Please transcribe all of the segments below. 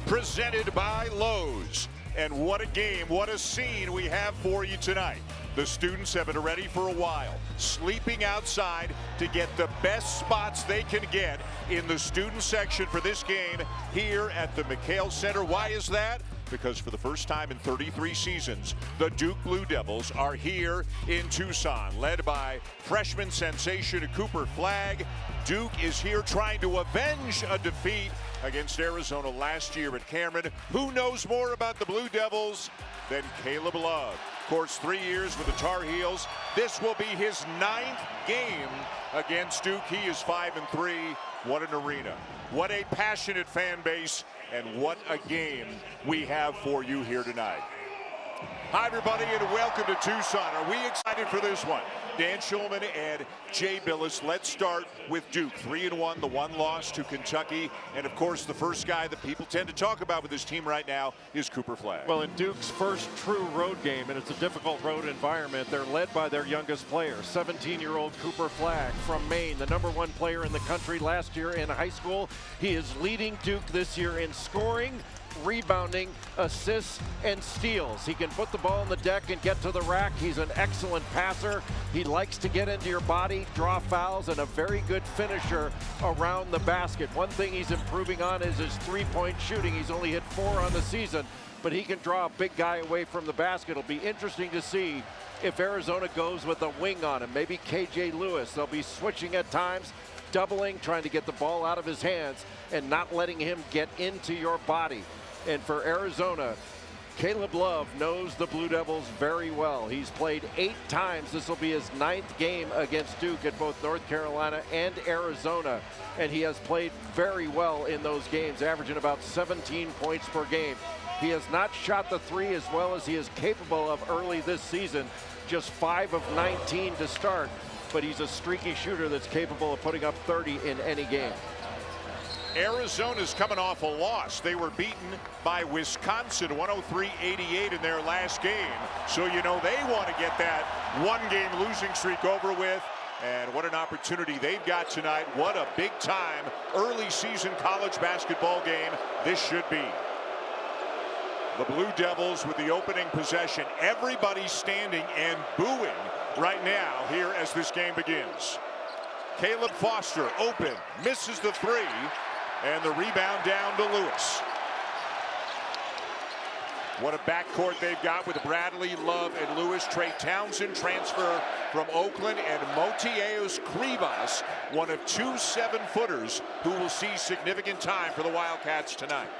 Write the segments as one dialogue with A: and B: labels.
A: presented by Lowe's. And what a game, what a scene we have for you tonight. The students have been ready for a while, sleeping outside to get the best spots they can get in the student section for this game here at the McKale Center. Why is that? Because for the first time in 33 seasons, the Duke Blue Devils are here in Tucson, led by freshman sensation Cooper Flagg. Duke is here trying to avenge a defeat against Arizona last year at Cameron. Who knows more about the Blue Devils than Caleb Love? Of course, 3 years with the Tar Heels. This will be his 9th game against Duke. He is 5-3. What an arena. What a passionate fan base. And what a game we have for you here tonight. Hi, everybody, and welcome to Tucson. Are we excited for this one? Dan Schulman and Jay Billis. Let's start with Duke. 3-1, the one loss to Kentucky. And, of course, the first guy that people tend to talk about with this team right now is Cooper Flagg.
B: Well, in Duke's first true road game, and it's a difficult road environment, they're led by their youngest player, 17-year-old Cooper Flagg from Maine, the #1 player in the country last year in high school. He is leading Duke this year in scoring, rebounding, assists, and steals. He can put the ball on the deck and get to the rack. He's an excellent passer. He likes to get into your body, draw fouls, and a very good finisher around the basket. One thing he's improving on is his three-point shooting. He's only hit 4 on the season, but he can draw a big guy away from the basket. It'll be interesting to see if Arizona goes with a wing on him, maybe KJ Lewis. They'll be switching at times, doubling, trying to get the ball out of his hands and not letting him get into your body. And for Arizona, Caleb Love knows the Blue Devils very well. He's played 8 times. This will be his 9th game against Duke at both North Carolina and Arizona. And he has played very well in those games, averaging about 17 points per game. He has not shot the 3 as well as he is capable of early this season, just 5 of 19 to start. But he's a streaky shooter that's capable of putting up 30 in any game.
A: Arizona's coming off a loss. They were beaten by Wisconsin 103-88 in their last game. So you know they want to get that one-game losing streak over with. And what an opportunity they've got tonight. What a big-time early season college basketball game this should be. The Blue Devils with the opening possession. Everybody standing and booing right now here as this game begins. Caleb Foster open, misses the 3. And the rebound down to Lewis. What a backcourt they've got with Bradley, Love, and Lewis. Trey Townsend transfer from Oakland, and Motiejus Krivas, one of 2 7-footers who will see significant time for the Wildcats tonight.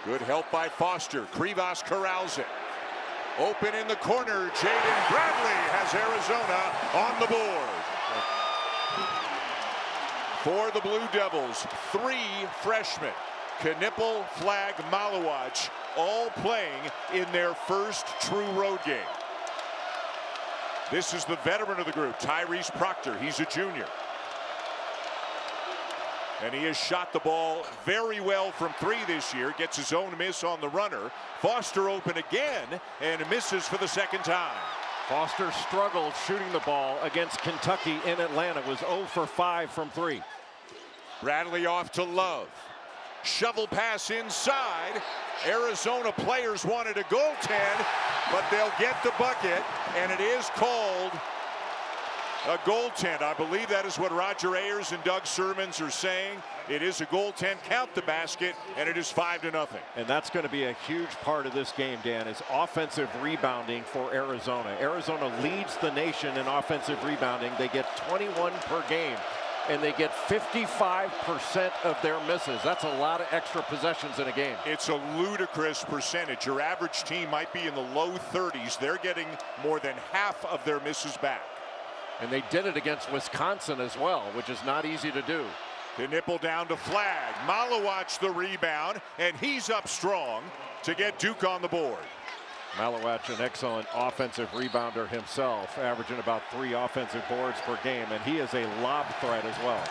A: Good help by Foster. Krivas corrals it. Open in the corner. Jaden Bradley has Arizona on the board. For the Blue Devils, 3 freshmen, Knipple, Flagg, Malawach, all playing in their first true road game. This is the veteran of the group, Tyrese Proctor. He's a junior. And he has shot the ball very well from 3 this year, gets his own miss on the runner. Foster open again and misses for the 2nd time.
B: Foster struggled shooting the ball against Kentucky in Atlanta. Was 0 for 5 from 3.
A: Bradley off to Love. Shovel pass inside. Arizona players wanted a goaltend, but they'll get the bucket, and it is called a goaltend. I believe that is what Roger Ayers and Doug Sermons are saying. It is a goaltend. Count the basket, and it is 5-0.
B: And that's going to be a huge part of this game, Dan, is offensive rebounding for Arizona. Arizona leads the nation in offensive rebounding. They get 21 per game, and they get 55% of their misses. That's a lot of extra possessions in a game.
A: It's a ludicrous percentage. Your average team might be in the low 30s. They're getting more than half of their misses back.
B: And they did it against Wisconsin as well, which is not easy to do.
A: The nipple down to Flagg. Malawach the rebound, and he's up strong to get Duke on the board.
B: Malawach, an excellent offensive rebounder himself, averaging about 3 offensive boards per game, and he is a lob threat as well.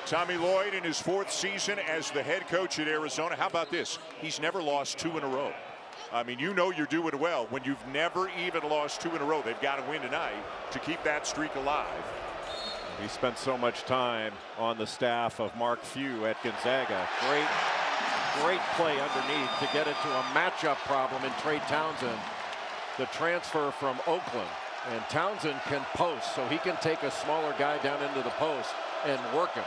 A: Tommy Lloyd in his 4th season as the head coach at Arizona. How about this? He's never lost 2 in a row. I mean, you know you're doing well when you've never even lost 2 in a row. They've got to win tonight to keep that streak alive.
B: He spent so much time on the staff of Mark Few at Gonzaga. Great play underneath to get it to a matchup problem in Trey Townsend, the transfer from Oakland. And Townsend can post, so he can take a smaller guy down into the post and work him.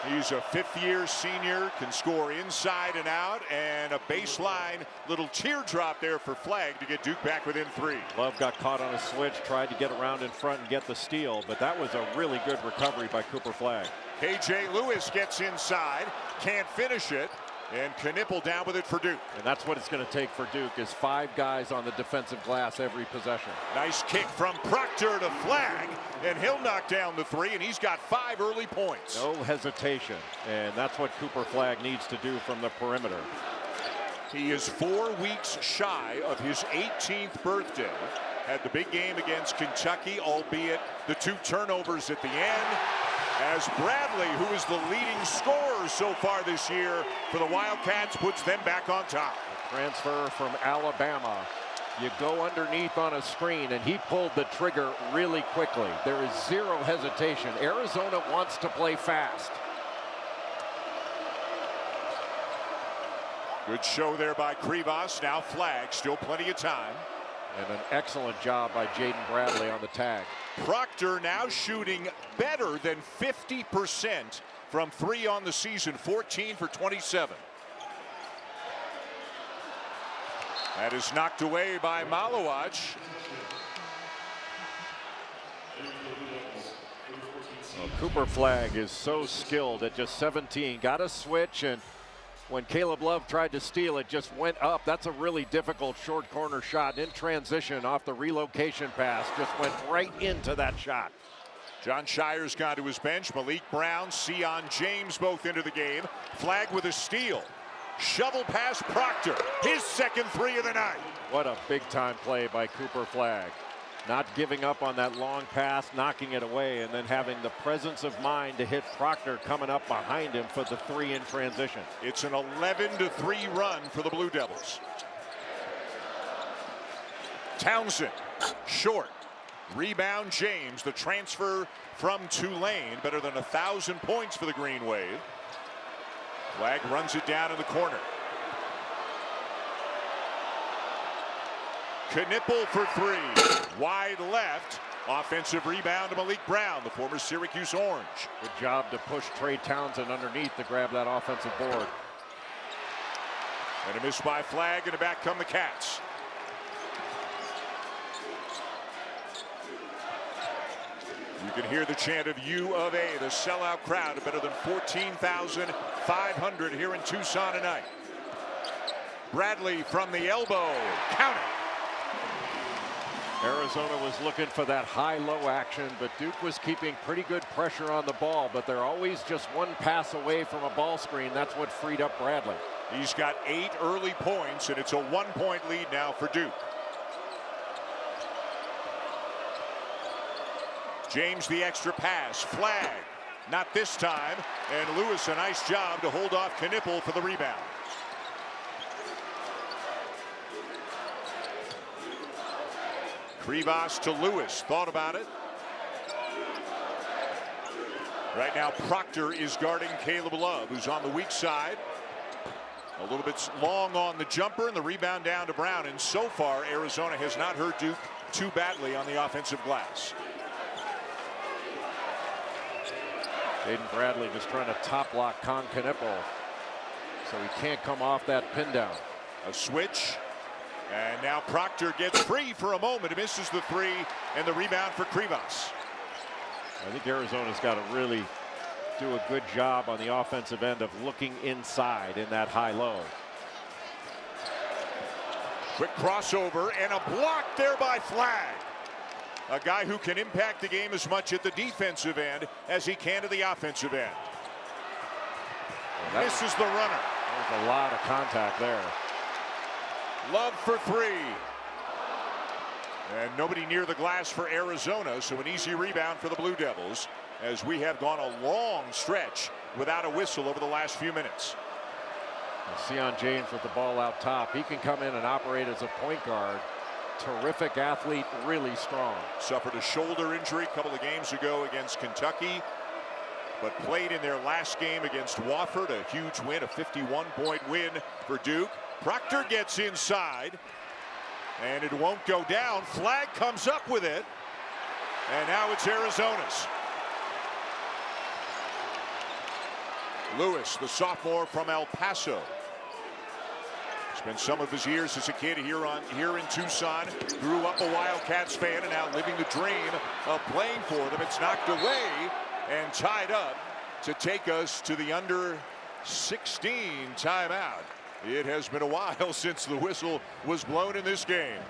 A: He's a fifth-year senior, can score inside and out, and a baseline little teardrop there for Flagg to get Duke back within 3.
B: Love got caught on a switch, tried to get around in front and get the steal, but that was a really good recovery by Cooper Flagg.
A: KJ Lewis gets inside, can't finish it, and Knippel down with it for Duke.
B: And that's what it's going to take for Duke, is 5 guys on the defensive glass every possession.
A: Nice kick from Proctor to Flagg, and he'll knock down the 3, and he's got 5 early points.
B: No hesitation, and that's what Cooper Flagg needs to do from the perimeter.
A: He is 4 weeks shy of his 18th birthday. Had the big game against Kentucky, albeit the 2 turnovers at the end. As Bradley, who is the leading scorer so far this year for the Wildcats, puts them back on top.
B: A transfer from Alabama. You go underneath on a screen, and he pulled the trigger really quickly. There is 0 hesitation. Arizona wants to play fast.
A: Good show there by Krivas. Now Flagg, still plenty of time.
B: And an excellent job by Jaden Bradley on the tag.
A: Proctor now shooting better than 50% from 3 on the season, 14 for 27. That is knocked away by Malowacz.
B: Well, Cooper Flagg is so skilled at just 17. Got a switch, and when Caleb Love tried to steal it, just went up. That's a really difficult short corner shot. In transition off the relocation pass, just went right into that shot.
A: John Shire's gone to his bench. Malik Brown, Sion James both into the game. Flagg with a steal. Shovel past Proctor. His second 3 of the night.
B: What a big time play by Cooper Flagg. Not giving up on that long pass, knocking it away, and then having the presence of mind to hit Proctor coming up behind him for the 3 in transition.
A: It's an 11-3 run for the Blue Devils. Townsend, short. Rebound James, the transfer from Tulane. Better than 1,000 points for the Green Wave. Flagg runs it down in the corner. Knippel for 3. Wide left. Offensive rebound to Malik Brown, the former Syracuse Orange.
B: Good job to push Trey Townsend underneath to grab that offensive board.
A: And a miss by Flagg, and back come the Cats. You can hear the chant of U of A, the sellout crowd of better than 14,500 here in Tucson tonight. Bradley from the elbow. Count it.
B: Arizona was looking for that high-low action, but Duke was keeping pretty good pressure on the ball, but they're always just 1 pass away from a ball screen. That's what freed up Bradley.
A: He's got 8 early points, and it's a 1-point lead now for Duke. James the extra pass. Flagg, not this time, and Lewis a nice job to hold off Knippel for the rebound. Krivas to Lewis, thought about it. Right now Proctor is guarding Caleb Love, who's on the weak side. A little bit long on the jumper, and the rebound down to Brown. And so far Arizona has not hurt Duke too badly on the offensive glass.
B: Jaden Bradley just trying to top lock Knippel, so he can't come off that pin down.
A: A switch. And now Proctor gets free for a moment. He misses the 3, and the rebound for Krivas.
B: I think Arizona's got to really do a good job on the offensive end of looking inside in that high-low.
A: Quick crossover and a block there by Flagg. A guy who can impact the game as much at the defensive end as he can at the offensive end. Misses the runner.
B: There's a lot of contact there.
A: Love for 3. And nobody near the glass for Arizona, so an easy rebound for the Blue Devils, as we have gone a long stretch without a whistle over the last few minutes.
B: Sion James with the ball out top. He can come in and operate as a point guard. Terrific athlete, really strong.
A: Suffered a shoulder injury a couple of games ago against Kentucky, but played in their last game against Wofford. A huge win, a 51-point win for Duke. Proctor gets inside, and it won't go down. Flag comes up with it, and now it's Arizona's. Lewis, the sophomore from El Paso. Spent some of his years as a kid here in Tucson. Grew up a Wildcats fan and now living the dream of playing for them. It's knocked away and tied up to take us to the under 16 timeout. It has been a while since the whistle was blown in this game.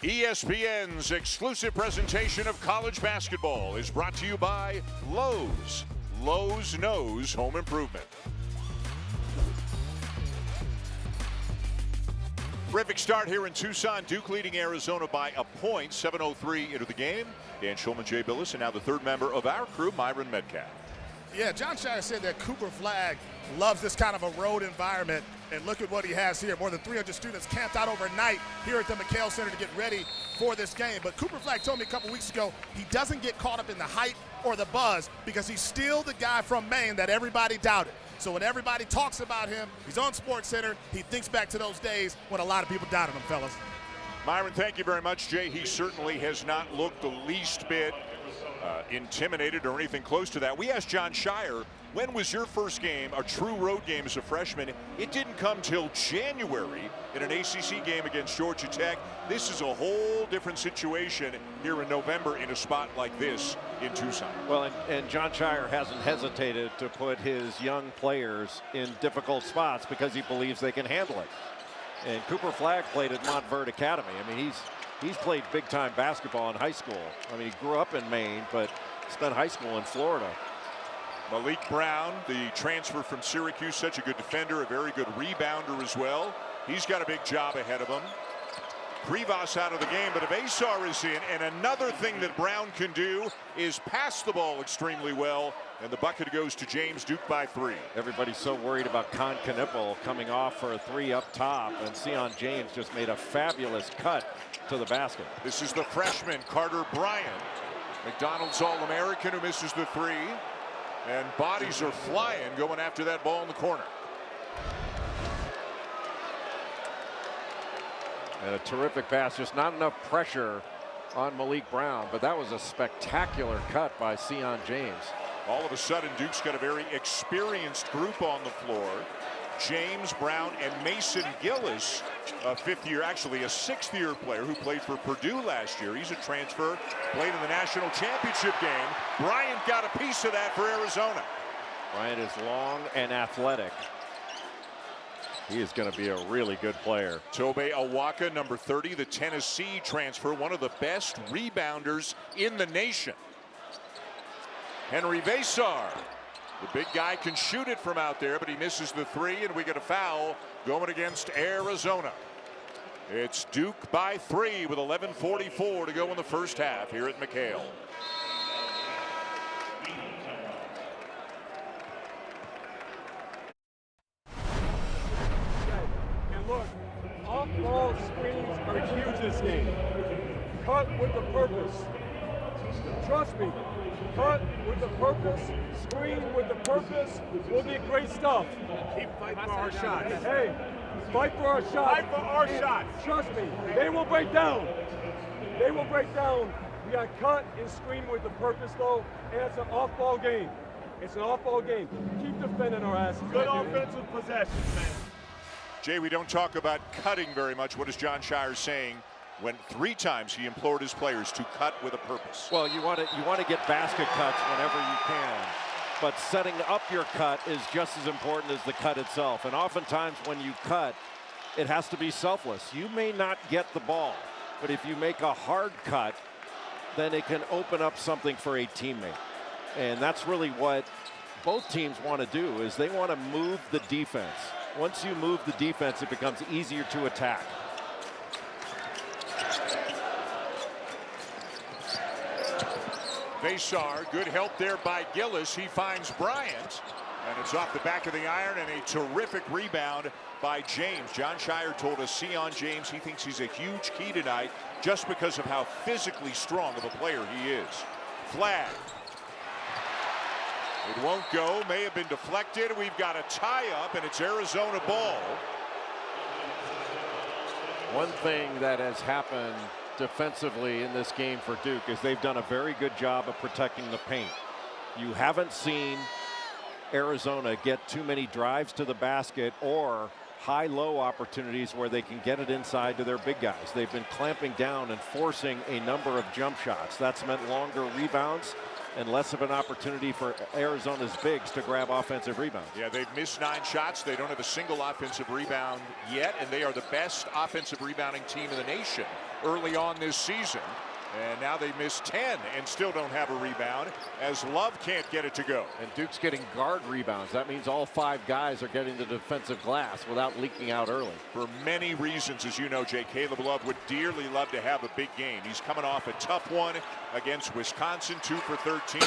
A: ESPN's exclusive presentation of college basketball is brought to you by Lowe's. Lowe's knows home improvement. Terrific start here in Tucson. Duke leading Arizona by a point. 7:03 into the game. Dan Schulman, Jay Billis, and now the third member of our crew, Myron Metcalf.
C: Yeah, John Shire said that Cooper Flagg loves this kind of a road environment, and look at what he has here. More than 300 students camped out overnight here at the McKale Center to get ready for this game. But Cooper Flagg told me a couple weeks ago he doesn't get caught up in the hype or the buzz because he's still the guy from Maine that everybody doubted. So when everybody talks about him, he's on SportsCenter, he thinks back to those days when a lot of people doubted him, fellas.
A: Myron, thank you very much, Jay. He certainly has not looked the least bit intimidated or anything close to that. We asked John Shire, when was your first game, a true road game as a freshman? It didn't come till January in an ACC game against Georgia Tech. This is a whole different situation here in November in a spot like this in Tucson.
B: Well, and John Shire hasn't hesitated to put his young players in difficult spots because he believes they can handle it. And Cooper Flagg played at Montverde Academy. I mean, he's played big-time basketball in high school. I mean, he grew up in Maine, but spent high school in Florida.
A: Malik Brown, the transfer from Syracuse, such a good defender, a very good rebounder as well. He's got a big job ahead of him. Krivas out of the game, but Avesar is in, and another thing that Brown can do is pass the ball extremely well, and the bucket goes to James. Duke by 3.
B: Everybody's so worried about Con Knipple coming off for a 3 up top, and Sion James just made a fabulous cut to the basket.
A: This is the freshman, Carter Bryant. McDonald's All-American who misses the 3, and bodies are flying going after that ball in the corner.
B: And a terrific pass, just not enough pressure on Malik Brown, but that was a spectacular cut by Sion James.
A: All of a sudden, Duke's got a very experienced group on the floor. James, Brown, and Mason Gillis, a sixth-year player who played for Purdue last year. He's a transfer, played in the national championship game. Bryant got a piece of that for Arizona.
B: Bryant is long and athletic. He is going to be a really good player.
A: Tobe Awaka, number 30, the Tennessee transfer, one of the best rebounders in the nation. Henry Avesar, the big guy, can shoot it from out there, but he misses the 3, and we get a foul going against Arizona. It's Duke by 3 with 11:44 to go in the first half here at McKale.
D: Look, off-ball screens are huge this game. Cut with a purpose. Trust me, cut with a purpose, screen with a purpose, will be great stuff.
E: Keep fighting for our shots.
D: Hey, fight for our shots.
E: Fight for our shots.
D: Trust me, they will break down. They will break down. We got cut and screen with a purpose, though, and it's an off-ball game. It's an off-ball game. Keep defending our asses.
E: Good offensive possessions, man.
A: Jay, we don't talk about cutting very much. What is John Shire saying when 3 times he implored his players to cut with a purpose?
B: Well, you want to get basket cuts whenever you can, but setting up your cut is just as important as the cut itself. And oftentimes when you cut, it has to be selfless. You may not get the ball, but if you make a hard cut, then it can open up something for a teammate. And that's really what both teams want to do, is they want to move the defense. Once you move the defense, it becomes easier to attack.
A: Avesar, good help there by Gillis. He finds Bryant, and it's off the back of the iron, and a terrific rebound by James. John Shire told us Sion James, he thinks he's a huge key tonight just because of how physically strong of a player he is. Flag. It won't go, may have been deflected. We've got a tie-up, and it's Arizona ball.
B: One thing that has happened defensively in this game for Duke is they've done a very good job of protecting the paint. You haven't seen Arizona get too many drives to the basket or high-low opportunities where they can get it inside to their big guys. They've been clamping down and forcing a number of jump shots. That's meant longer rebounds and less of an opportunity for Arizona's bigs to grab offensive rebounds.
A: Yeah, they've missed 9 shots. They don't have a single offensive rebound yet, and they are the best offensive rebounding team in the nation early on this season. And now they missed 10 and still don't have a rebound as Love can't get it to go.
B: And Duke's getting guard rebounds. That means all 5 guys are getting the defensive glass without leaking out early.
A: For many reasons, as you know, Jay, Caleb Love would dearly love to have a big game. He's coming off a tough one against Wisconsin, 2 for 13.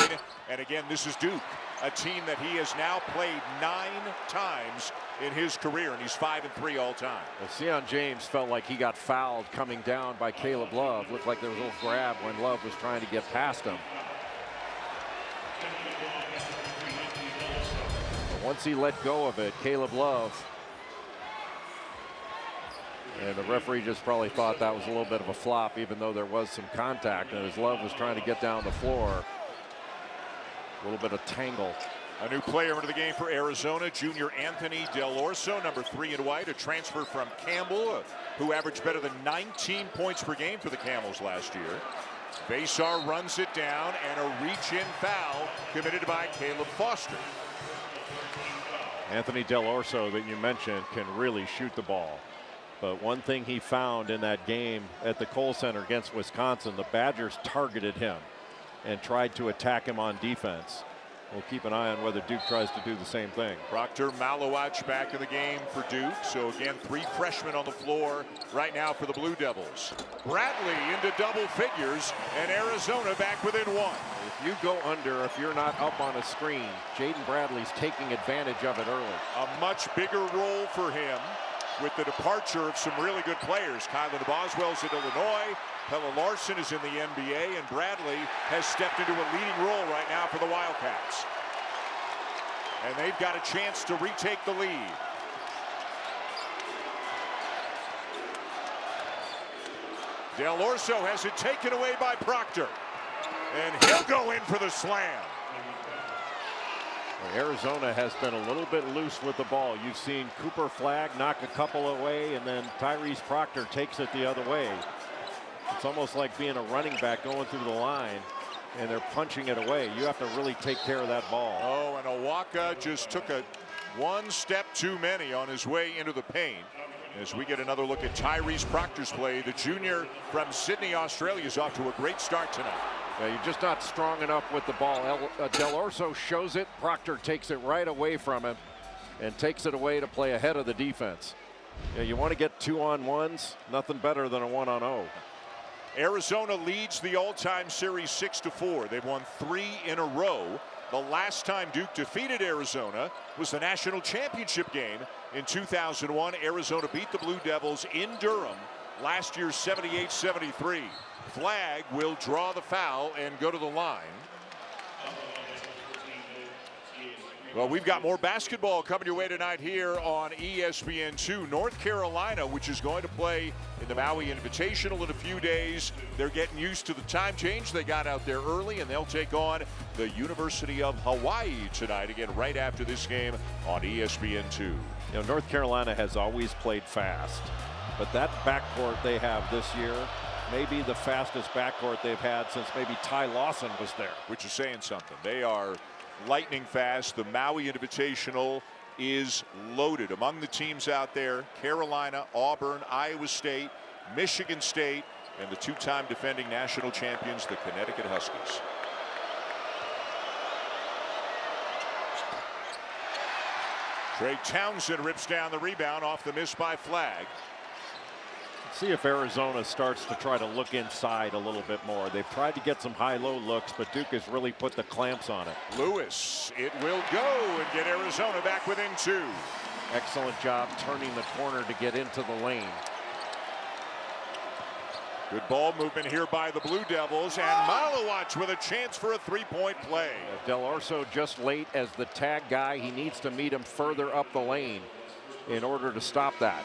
A: And again, this is Duke, a team that he has now played 9 times in his career, and he's 5-3 all time.
B: Well, Sion James felt like he got fouled coming down by Caleb Love. Looked like there was a little grab when Love was trying to get past him. But once he let go of it, Caleb Love, and the referee just probably thought that was a little bit of a flop, even though there was some contact, and as Love was trying to get down the floor, a little bit of tangle.
A: A new player into the game for Arizona, junior Anthony Del Orso, number 3 in white, a transfer from Campbell, who averaged better than 19 points per game for the Camels last year. Basar runs it down, and a reach-in foul committed by Caleb Foster.
B: Anthony Del Orso, that you mentioned, can really shoot the ball. But one thing he found in that game at the Kohl Center against Wisconsin, the Badgers targeted him and tried to attack him on defense. We'll keep an eye on whether Duke tries to do the same thing.
A: Proctor Malowacz back in the game for Duke. So again, 3 freshmen on the floor right now for the Blue Devils. Bradley into double figures, and Arizona back within 1.
B: If you go under, if you're not up on a screen, Jaden Bradley's taking advantage of it early.
A: A much bigger role for him with the departure of some really good players. Kylan Boswell's at Illinois. Pella Larson is in the NBA, and Bradley has stepped into a leading role right now for the Wildcats. And they've got a chance to retake the lead. Del Orso has it taken away by Proctor, and he'll go in for the slam.
B: Arizona has been a little bit loose with the ball. You've seen Cooper Flagg knock a couple away, and then Tyrese Proctor takes it the other way. It's almost like being a running back going through the line, and they're punching it away. You have to really take care of that ball.
A: Oh, and Awaka just took one step too many on his way into the paint. As we get another look at Tyrese Proctor's play, the junior from Sydney, Australia, is off to a great start tonight.
B: Yeah, you're just not strong enough with the ball. Del Orso shows it. Proctor takes it right away from him and takes it away to play ahead of the defense. Yeah, you want to get 2-on-1s, nothing better than a 1-on-0.
A: Arizona leads the all-time series 6-4. They've won 3 in a row. The last time Duke defeated Arizona was the national championship game in 2001. Arizona beat the Blue Devils in Durham last year 78-73. Flagg will draw the foul and go to the line. Well, we've got more basketball coming your way tonight here on ESPN2. North Carolina, which is going to play in the Maui Invitational in a few days. They're getting used to the time change. They got out there early, and they'll take on the University of Hawaii tonight, again, right after this game on ESPN2.
B: You know, North Carolina has always played fast, but that backcourt they have this year may be the fastest backcourt they've had since maybe Ty Lawson was there.
A: Which is saying something. They are lightning fast. The Maui Invitational is loaded. Among the teams out there, Carolina, Auburn, Iowa State, Michigan State, and the 2-time defending national champions, the Connecticut Huskies. Trey Townsend rips down the rebound off the miss by Flagg.
B: See if Arizona starts to try to look inside a little bit more. They've tried to get some high-low looks, but Duke has really put the clamps on it.
A: Lewis, it will go and get Arizona back within 2.
B: Excellent job turning the corner to get into the lane.
A: Good ball movement here by the Blue Devils, and Malowacz with a chance for a three-point play.
B: Del Orso just late as the tag guy. He needs to meet him further up the lane in order to stop that.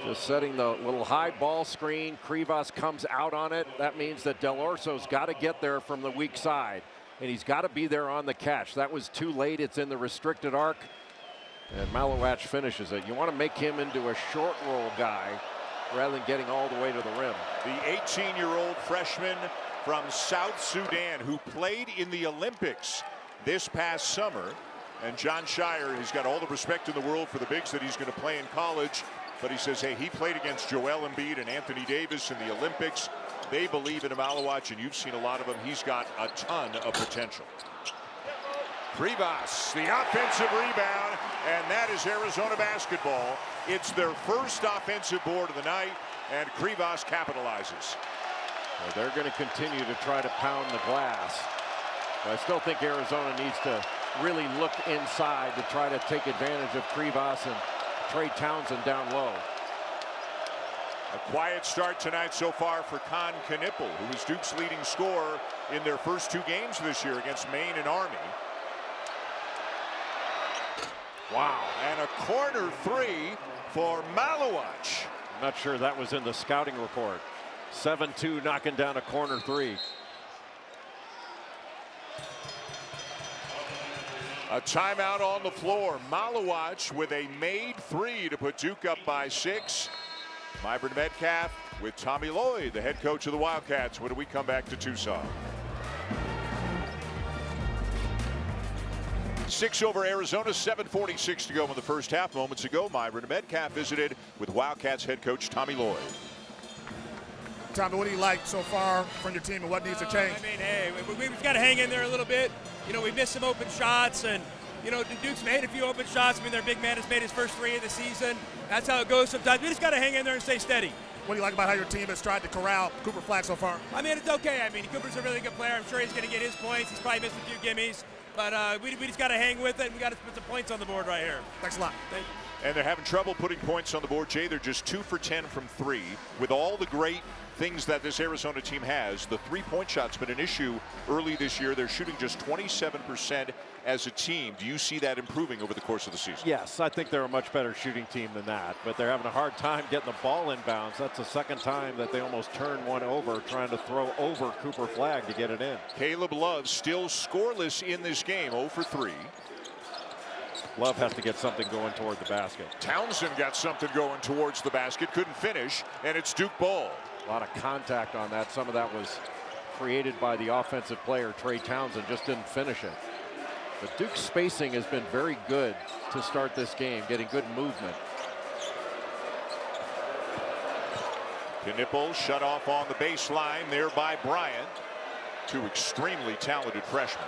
B: Just setting the little high ball screen. Krivas comes out on it. That means that Del Orso's got to get there from the weak side, and he's got to be there on the catch. That was too late. It's in the restricted arc. And Malowacz finishes it. You want to make him into a short roll guy rather than getting all the way to the rim.
A: The 18-year-old freshman from South Sudan who played in the Olympics this past summer. And John Shire has got all the respect in the world for the bigs that he's going to play in college. But he says, hey, he played against Joel Embiid and Anthony Davis in the Olympics. They believe in Malowacz, and you've seen a lot of him. He's got a ton of potential. Krivas, the offensive rebound, and that is Arizona basketball. It's their first offensive board of the night, and Krivas capitalizes.
B: Well, they're going to continue to try to pound the glass. But I still think Arizona needs to really look inside to try to take advantage of Krivas and Trey Townsend down low.
A: A quiet start tonight so far for Con Knippel, who is Duke's leading scorer in their first two games this year against Maine and Army. Wow, and a corner three for Malowacz.
B: I'm not sure that was in the scouting report. 7-2 knocking down a corner three.
A: A timeout on the floor. Malowacz with a made three to put Duke up by 6. Myron Metcalf with Tommy Lloyd, the head coach of the Wildcats, when we come back to Tucson. 6 over Arizona, 7:46 to go in the first half. Moments ago, Myron Metcalf visited with Wildcats head coach Tommy Lloyd.
C: Tommy, what do you like so far from your team and what needs to change?
F: I mean, hey, we've got to hang in there a little bit. You know, we missed some open shots, and, you know, Duke's made a few open shots. I mean, their big man has made his first 3 of the season. That's how it goes sometimes. We just got to hang in there and stay steady.
C: What do you like about how your team has tried to corral Cooper Flag so far?
F: I mean, it's okay. I mean, Cooper's a really good player. I'm sure he's going to get his points. He's probably missed a few gimmies. But we just got to hang with it, and we got to put some points on the board right here.
C: Thanks a lot.
F: Thank you.
A: And they're having trouble putting points on the board, Jay. They're just 2 for 10 from 3. With all the great things that this Arizona team has, the three-point shot's been an issue early this year. They're shooting just 27% as a team. Do you see that improving over the course of the season?
B: Yes, I think they're a much better shooting team than that, but they're having a hard time getting the ball inbounds. That's the second time that they almost turned one over, trying to throw over Cooper Flag to get it in.
A: Caleb Love still scoreless in this game, 0 for 3.
B: Love has to get something going toward the basket.
A: Townsend got something going towards the basket, couldn't finish, and it's Duke ball.
B: A lot of contact on that. Some of that was created by the offensive player, Trey Townsend, just didn't finish it. But Duke's spacing has been very good to start this game, getting good movement.
A: Knippel shut off on the baseline there by Bryant. 2 extremely talented freshmen.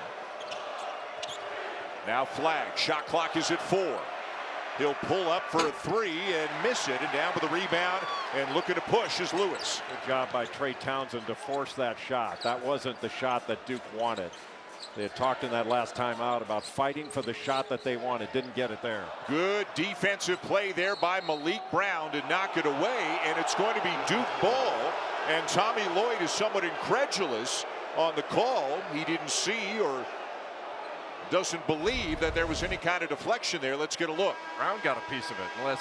A: Now Flag, shot clock is at 4. He'll pull up for a 3 and miss it, and down with the rebound and looking to push is Lewis.
B: Good job by Trey Townsend to force that shot. That wasn't the shot that Duke wanted. They had talked in that last time out about fighting for the shot that they wanted. Didn't get it there.
A: Good defensive play there by Malik Brown to knock it away, and it's going to be Duke ball. And Tommy Lloyd is somewhat incredulous on the call. He didn't see or doesn't believe that there was any kind of deflection there. Let's get a look.
B: Brown got a piece of it, unless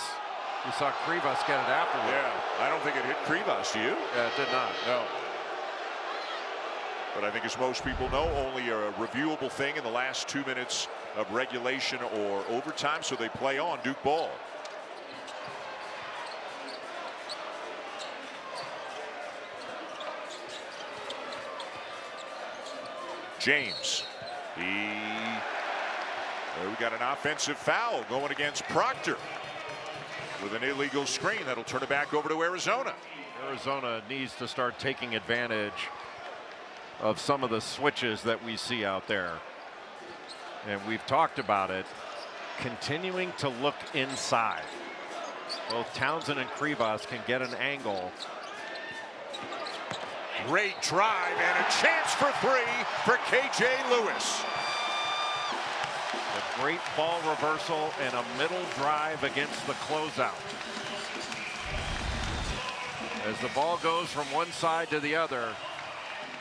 B: you saw Krivas get it afterward.
A: Yeah, I don't think it hit Krivas, do you?
B: Yeah, it did not.
A: No. But I think, as most people know, only a reviewable thing in the last 2 minutes of regulation or overtime, so they play on Duke ball. James. We got an offensive foul going against Proctor with an illegal screen that'll turn it back over to Arizona.
B: Arizona needs to start taking advantage of some of the switches that we see out there. And we've talked about it, continuing to look inside. Both Townsend and Krivas can get an angle.
A: Great drive and a chance for 3 for KJ Lewis.
B: A great ball reversal and a middle drive against the closeout. As the ball goes from one side to the other,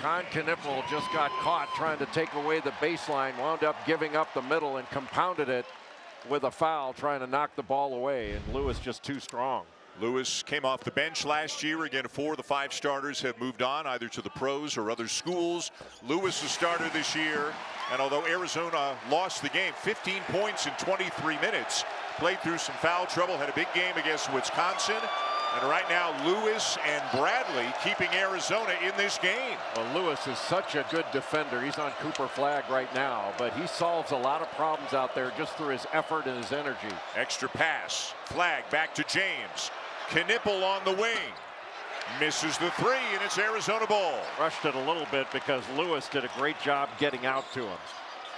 B: Knipple just got caught trying to take away the baseline, wound up giving up the middle and compounded it with a foul trying to knock the ball away, and Lewis just too strong.
A: Lewis came off the bench last year. Again, 4 of the 5 starters have moved on either to the pros or other schools. Lewis, the starter this year, and although Arizona lost the game, 15 points in 23 minutes, played through some foul trouble, had a big game against Wisconsin. And right now, Lewis and Bradley keeping Arizona in this game.
B: Well, Lewis is such a good defender. He's on Cooper Flag right now, but he solves a lot of problems out there just through his effort and his energy.
A: Extra pass. Flag back to James. Knipple on the wing. Misses the 3, and it's Arizona ball.
B: Rushed it a little bit because Lewis did a great job getting out to him.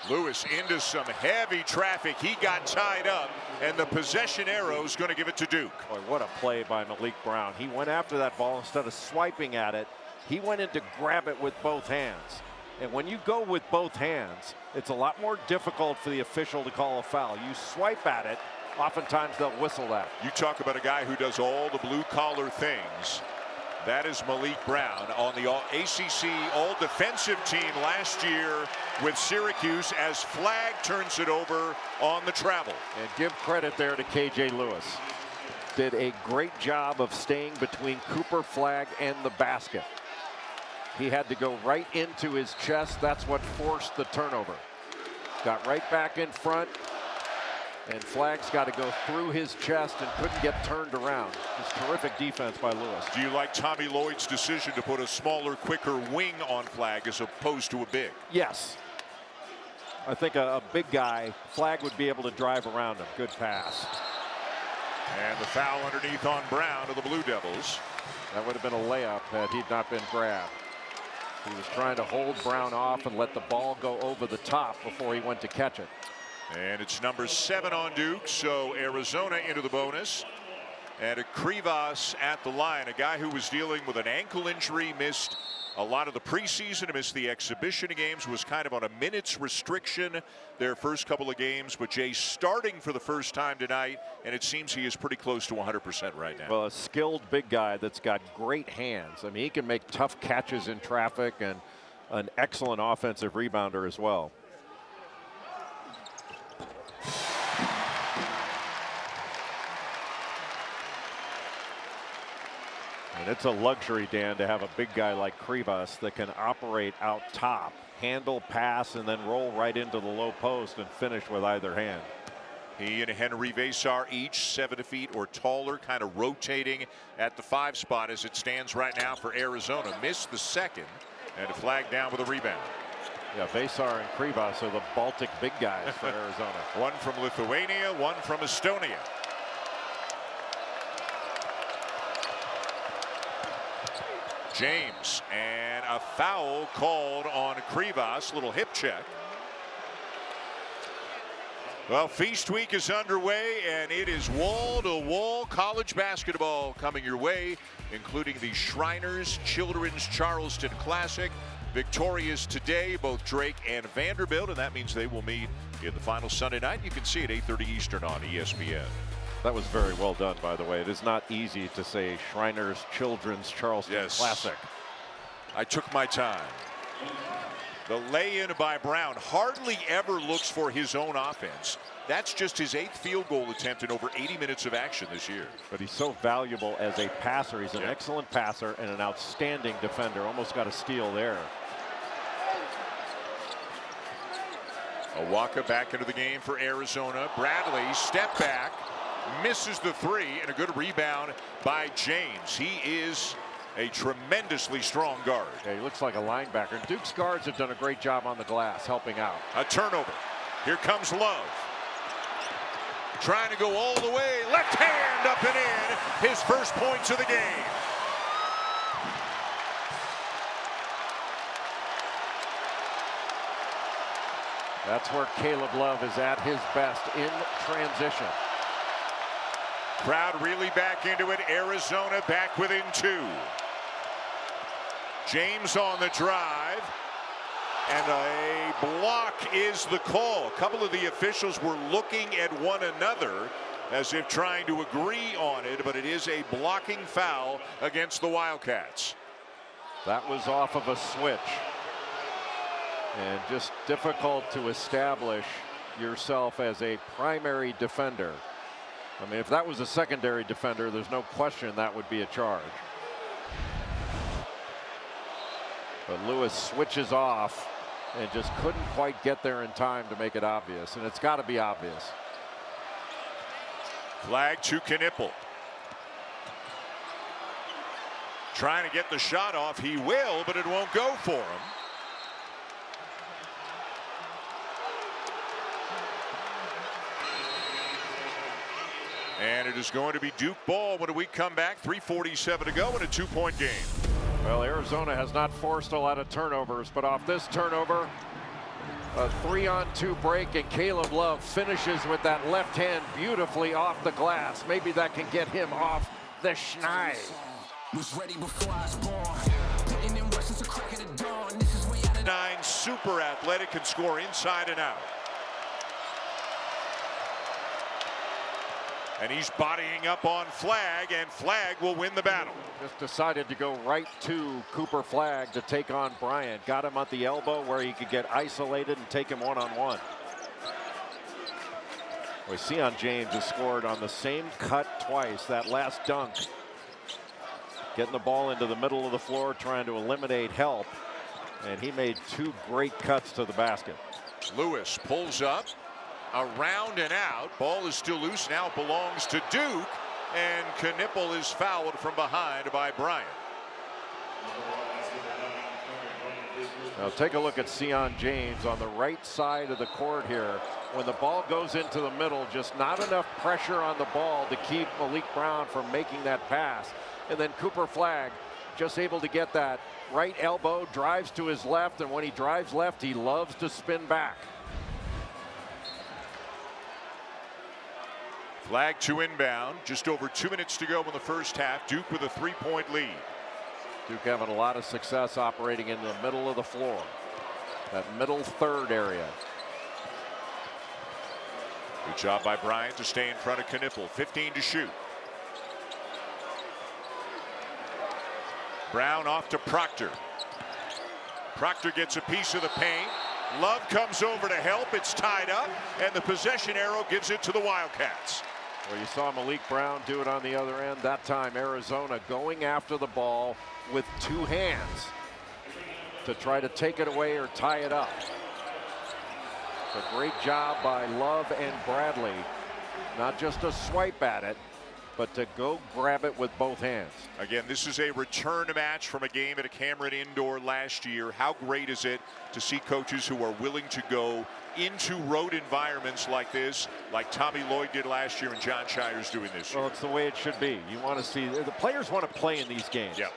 A: Lewis into some heavy traffic. He got tied up, and the possession arrow is going to give it to Duke.
B: Boy, what a play by Malik Brown. He went after that ball instead of swiping at it. He went in to grab it with both hands. And when you go with both hands, it's a lot more difficult for the official to call a foul. You swipe at it, oftentimes they'll whistle that.
A: You talk about a guy who does all the blue-collar things. That is Malik Brown on the ACC all-defensive team last year with Syracuse as Flag turns it over on the travel.
B: And give credit there to KJ Lewis. Did a great job of staying between Cooper Flag and the basket. He had to go right into his chest. That's what forced the turnover. Got right back in front. And Flag's got to go through his chest and couldn't get turned around. Just terrific defense by Lewis.
A: Do you like Tommy Lloyd's decision to put a smaller, quicker wing on Flag as opposed to a big?
B: Yes. I think a big guy, Flag would be able to drive around him. Good pass.
A: And the foul underneath on Brown of the Blue Devils.
B: That would have been a layup had he not been grabbed. He was trying to hold Brown off and let the ball go over the top before he went to catch it.
A: And it's number 7 on Duke, so Arizona into the bonus. And a Krivas at the line, a guy who was dealing with an ankle injury, missed a lot of the preseason, missed the exhibition games, was kind of on a minutes restriction their first couple of games. But Jay starting for the first time tonight, and it seems he is pretty close to 100% right now.
B: Well, a skilled big guy that's got great hands. I mean, he can make tough catches in traffic and an excellent offensive rebounder as well. And it's a luxury, Dan, to have a big guy like Krivas that can operate out top, handle, pass, and then roll right into the low post and finish with either hand.
A: He and Henry Vesar each 7 feet or taller, kind of rotating at the 5 spot as it stands right now for Arizona. Missed the second, and a flag down with a rebound.
B: Yeah, Vesar and Krivas are the Baltic big guys for Arizona.
A: One from Lithuania, one from Estonia. James, and a foul called on Krivas. Little hip check. Well, Feast Week is underway, and it is wall-to-wall college basketball coming your way, including the Shriners Children's Charleston Classic. Victorious today, both Drake and Vanderbilt, and that means they will meet in the final Sunday night. You can see it 8:30 Eastern on ESPN.
B: That was very well done, by the way. It is not easy to say Shriners Children's Charleston Classic.
A: I took my time. The lay-in by Brown hardly ever looks for his own offense. That's just his 8th field goal attempt in over 80 minutes of action this year.
B: But he's so valuable as a passer. He's an excellent passer and an outstanding defender. Almost got a steal there.
A: Awaka back into the game for Arizona. Bradley step back, misses the 3, and a good rebound by James. He is a tremendously strong guard.
B: Yeah, he looks like a linebacker. And Duke's guards have done a great job on the glass, helping out.
A: A turnover. Here comes Love. Trying to go all the way. Left hand up and in. His first points of the game.
B: That's where Caleb Love is at his best, in transition.
A: Crowd really back into it. Arizona back within 2. James on the drive. And a a block is the call. A couple of the officials were looking at one another as if trying to agree on it, but it is a blocking foul against the Wildcats.
B: That was off of a switch. And just difficult to establish yourself as a primary defender. I mean, if that was a secondary defender, there's no question that would be a charge. But Lewis switches off and just couldn't quite get there in time to make it obvious, and it's got to be obvious.
A: Flag to Knipple. Trying to get the shot off. He will, but it won't go for him. And it is going to be Duke ball when we come back. 3:47 to go in a 2-point game.
B: Well, Arizona has not forced a lot of turnovers, but off this turnover, a 3-on-2 break, and Caleb Love finishes with that left hand beautifully off the glass. Maybe that can get him off the schneid.
G: Was ready before I was born. Putting in work since the crack of the dawn. This is way out of
A: 9, super athletic, can score inside and out. And he's bodying up on Flagg, and Flagg will win the battle.
B: Just decided to go right to Cooper Flagg to take on Bryant. Got him at the elbow where he could get isolated and take him one-on-one. Well, Sion James has scored on the same cut twice. That last dunk, getting the ball into the middle of the floor, trying to eliminate help. And he made 2 great cuts to the basket.
A: Lewis pulls up, around and out. Ball is still loose. Now it belongs to Duke. And Knipple is fouled from behind by Bryant.
B: Now take a look at Sion James on the right side of the court here. When the ball goes into the middle, just not enough pressure on the ball to keep Malik Brown from making that pass. And then Cooper Flagg just able to get that right elbow, drives to his left, and when he drives left, he loves to spin back.
A: Flagg to inbound. Just over 2 minutes to go in the first half. Duke with a 3-point lead.
B: Duke having a lot of success operating in the middle of the floor. That middle third area.
A: Good job by Bryant to stay in front of Knipple. 15 to shoot. Brown off to Proctor. Proctor gets a piece of the paint. Love comes over to help. It's tied up, and the possession arrow gives it to the Wildcats.
B: Well, you saw Malik Brown do it on the other end. That time Arizona going after the ball with 2 hands to try to take it away or tie it up. A great job by Love and Bradley. Not just a swipe at it, but to go grab it with both hands.
A: Again, this is a return match from a game at a Cameron Indoor last year. How great is it to see coaches who are willing to go into road environments like this, like Tommy Lloyd did last year and John Shire's doing this year?
B: Well, it's the way it should be. You want to see, the players want to play in these games.
A: Yeah.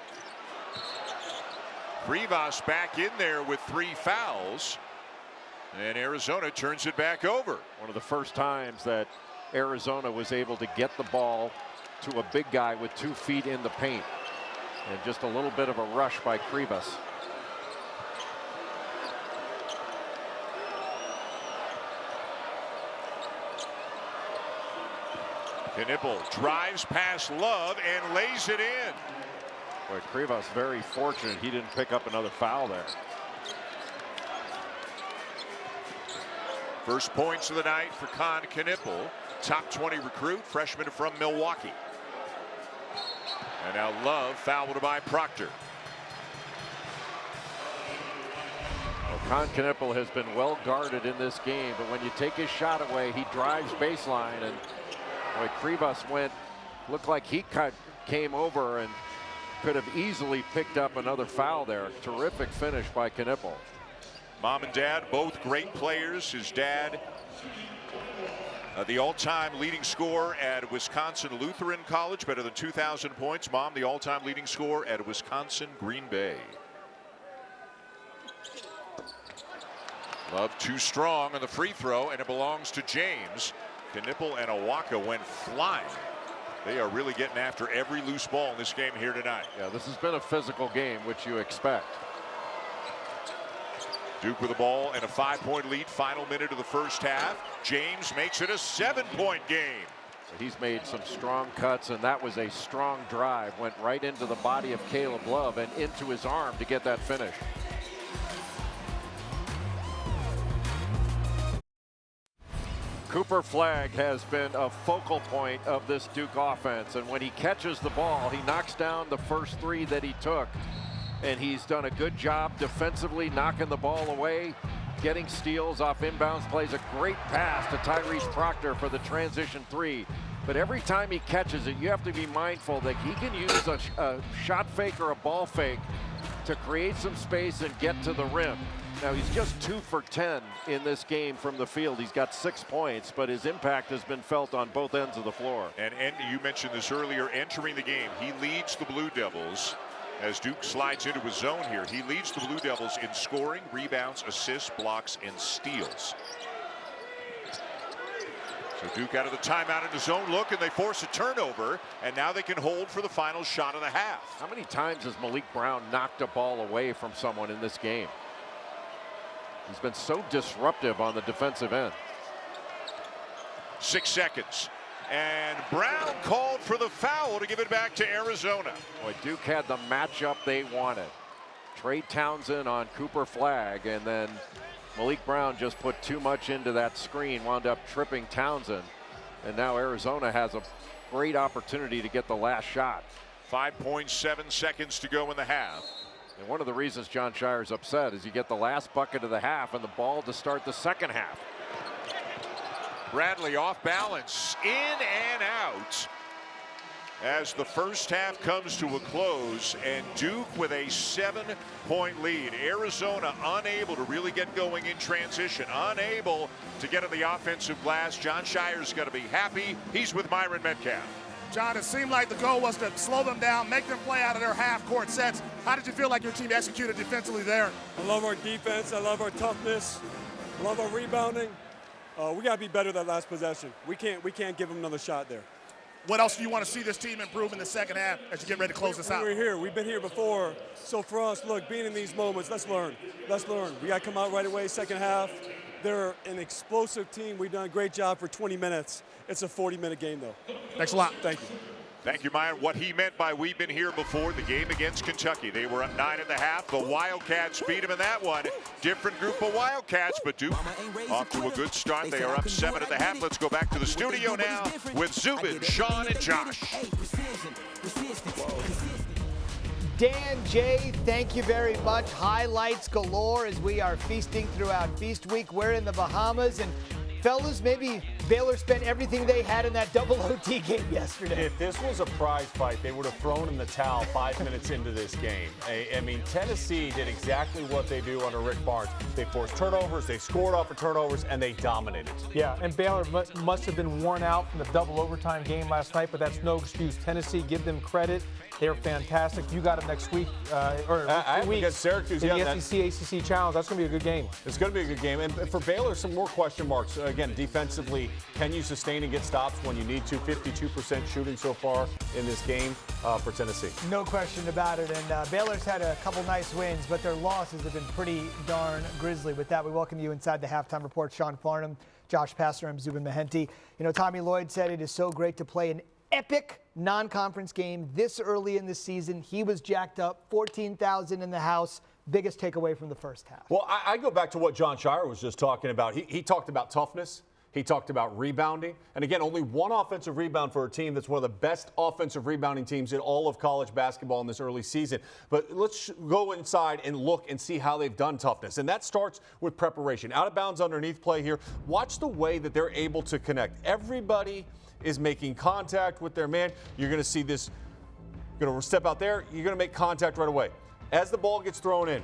A: Rivas back in there with 3 fouls, and Arizona turns it back over.
B: One of the first times that Arizona was able to get the ball to a big guy with 2 feet in the paint, and just a little bit of a rush by Rivas.
A: Knipple drives past Love and lays it in.
B: Boy, Rivas very fortunate he didn't pick up another foul there.
A: First points of the night for Con Knipple, top 20 recruit, freshman from Milwaukee. And now Love fouled by Proctor.
B: Well, Con Knipple has been well guarded in this game, but when you take his shot away, he drives baseline, and boy, Rivas looked like he came over and could have easily picked up another foul there. Terrific finish by Knipple.
A: Mom and dad, both great players. His dad, the all-time leading scorer at Wisconsin Lutheran College, better than 2,000 points. Mom, the all-time leading scorer at Wisconsin Green Bay. Love too strong on the free throw, and it belongs to James. Knipple and Awaka went flying. They are really getting after every loose ball in this game here tonight.
B: Yeah, this has been a physical game, which you expect.
A: Duke with the ball and a 5-point lead, final minute of the first half. James makes it a 7-point game.
B: He's made some strong cuts, and that was a strong drive. Went right into the body of Caleb Love and into his arm to get that finish. Cooper Flagg has been a focal point of this Duke offense, and when he catches the ball, he knocks down the first three that he took, and he's done a good job defensively knocking the ball away, getting steals off inbounds plays. A great pass to Tyrese Proctor for the transition three. But every time he catches it, you have to be mindful that he can use a shot fake or a ball fake to create some space and get to the rim. Now, he's just 2 for 10 in this game from the field. He's got 6 points, but his impact has been felt on both ends of the floor.
A: And you mentioned this earlier, entering the game, he leads the Blue Devils as Duke slides into his zone here. He leads the Blue Devils in scoring, rebounds, assists, blocks, and steals. So Duke out of the timeout in his own look, and they force a turnover, and now they can hold for the final shot of the half.
B: How many times has Malik Brown knocked a ball away from someone in this game? He's been so disruptive on the defensive end.
A: 6 seconds. And Brown called for the foul to give it back to Arizona.
B: Boy, Duke had the matchup they wanted. Trey Townsend on Cooper Flagg, and then Malik Brown just put too much into that screen, wound up tripping Townsend. And now Arizona has a great opportunity to get the last shot.
A: 5.7 seconds to go in the half.
B: And one of the reasons Jon Scheyer's upset is you get the last bucket of the half and the ball to start the second half.
A: Bradley off balance, in and out as the first half comes to a close, and Duke with a 7-point lead. Arizona unable to really get going in transition, unable to get on the offensive glass. Jon Scheyer's got to be happy. He's with Myron Metcalf.
C: John, it seemed like the goal was to slow them down, make them play out of their half-court sets. How did you feel like your team executed defensively there?
D: I love our defense. I love our toughness. I love our rebounding. We got to be better that last possession. We can't give them another shot there.
C: What else do you want to see this team improve in the second half as you get ready to close this out?
D: We're here. We've been here before. So for us, look, being in these moments, let's learn. Let's learn. We got to come out right away, second half. They're an explosive team. We've done a great job for 20 minutes. It's a 40-minute game, though.
C: Thanks a lot.
D: Thank you.
A: Thank you, Myron. What he meant by we've been here before, the game against Kentucky. They were up 9 at the half. The Wildcats beat them in that one. Different group of Wildcats, but Duke off to a good start. They are up 7 at the half. Let's go back to the studio now with Zubin, Sean, and Josh.
H: Dan, Jay, thank you very much. Highlights galore as we are feasting throughout Feast Week. We're in the Bahamas, and fellas, maybe Baylor spent everything they had in that double OT game yesterday.
I: If this was a prize fight, they would have thrown in the towel 5 minutes into this game. I mean, Tennessee did exactly what they do under Rick Barnes. They forced turnovers, they scored off of turnovers, and they dominated.
J: Yeah, and Baylor must have been worn out from the double overtime game last night, but that's no excuse. Tennessee, give them credit. They're fantastic. You got them next week, or 2 weeks
I: against Syracuse,
J: in the SEC ACC Challenge. That's going to be a good game.
I: It's going to be a good game. And for Baylor, some more question marks. Again, defensively, can you sustain and get stops when you need to? 52% shooting so far in this game for Tennessee.
H: No question about it. And Baylor's had a couple nice wins, but their losses have been pretty darn grisly. With that, we welcome you inside the Halftime Report. Sean Farnham, Josh Passer, I'm Zubin Mehenti. You know, Tommy Lloyd said it is so great to play an epic non-conference game this early in the season. He was jacked up, 14,000 in the house. Biggest takeaway from the first half.
I: Well, I go back to what Jon Scheyer was just talking about. He talked about toughness. He talked about rebounding. And again, only one offensive rebound for a team that's one of the best offensive rebounding teams in all of college basketball in this early season. But let's go inside and look and see how they've done toughness. And that starts with preparation. Out of bounds underneath play here. Watch the way that they're able to connect. Everybody is making contact with their man. You're going to see this. You're going to step out there. You're going to make contact right away. As the ball gets thrown in,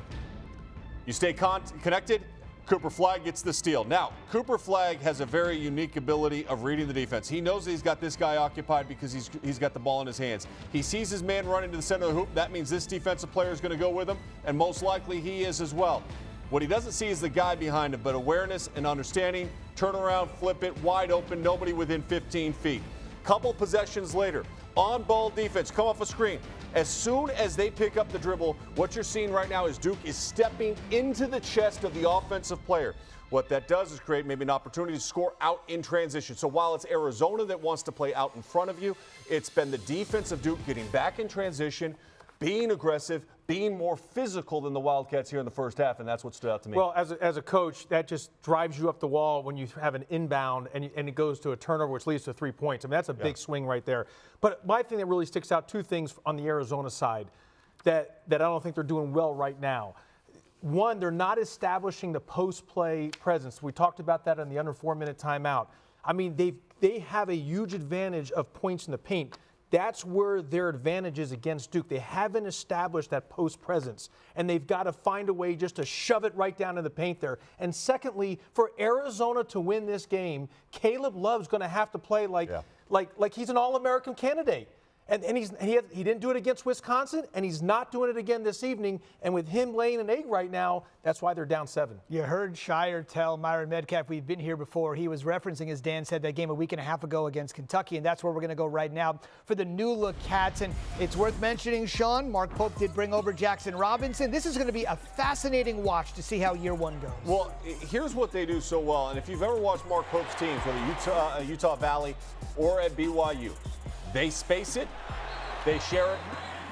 I: you stay connected. Cooper Flagg gets the steal. Now, Cooper Flagg has a very unique ability of reading the defense. He knows that he's got this guy occupied because he's got the ball in his hands. He sees his man running to the center of the hoop. That means this defensive player is going to go with him, and most likely he is as well. What he doesn't see is the guy behind him, but awareness and understanding. Turn around, flip it, wide open, nobody within 15 feet. Couple possessions later, on-ball defense, come off a screen. As soon as they pick up the dribble, what you're seeing right now is Duke is stepping into the chest of the offensive player. What that does is create maybe an opportunity to score out in transition. So while it's Arizona that wants to play out in front of you, it's been the defense of Duke getting back in transition, being aggressive, being more physical than the Wildcats here in the first half, and that's what stood out to me.
J: Well, as a coach, that just drives you up the wall when you have an inbound and it goes to a turnover, which leads to 3 points. I mean, that's a big swing right there. But my thing that really sticks out, two things on the Arizona side that I don't think they're doing well right now. One, they're not establishing the post-play presence. We talked about that in the under 4-minute timeout. I mean, they have a huge advantage of points in the paint. That's where their advantage is against Duke. They haven't established that post presence, and they've got to find a way just to shove it right down in the paint there. And secondly, for Arizona to win this game, Caleb Love's going to have to play like he's an All-American candidate. And he didn't do it against Wisconsin, and he's not doing it again this evening. And with him laying an egg right now, that's why they're down 7.
H: You heard Shire tell Myron Metcalf we've been here before. He was referencing, as Dan said, that game a week and a half ago against Kentucky, and that's where we're going to go right now for the new look Cats. And it's worth mentioning, Sean, Mark Pope did bring over Jackson Robinson. This is going to be a fascinating watch to see how year one goes.
I: Well, here's what they do so well, and if you've ever watched Mark Pope's teams, whether Utah Valley or at BYU, they space it, they share it,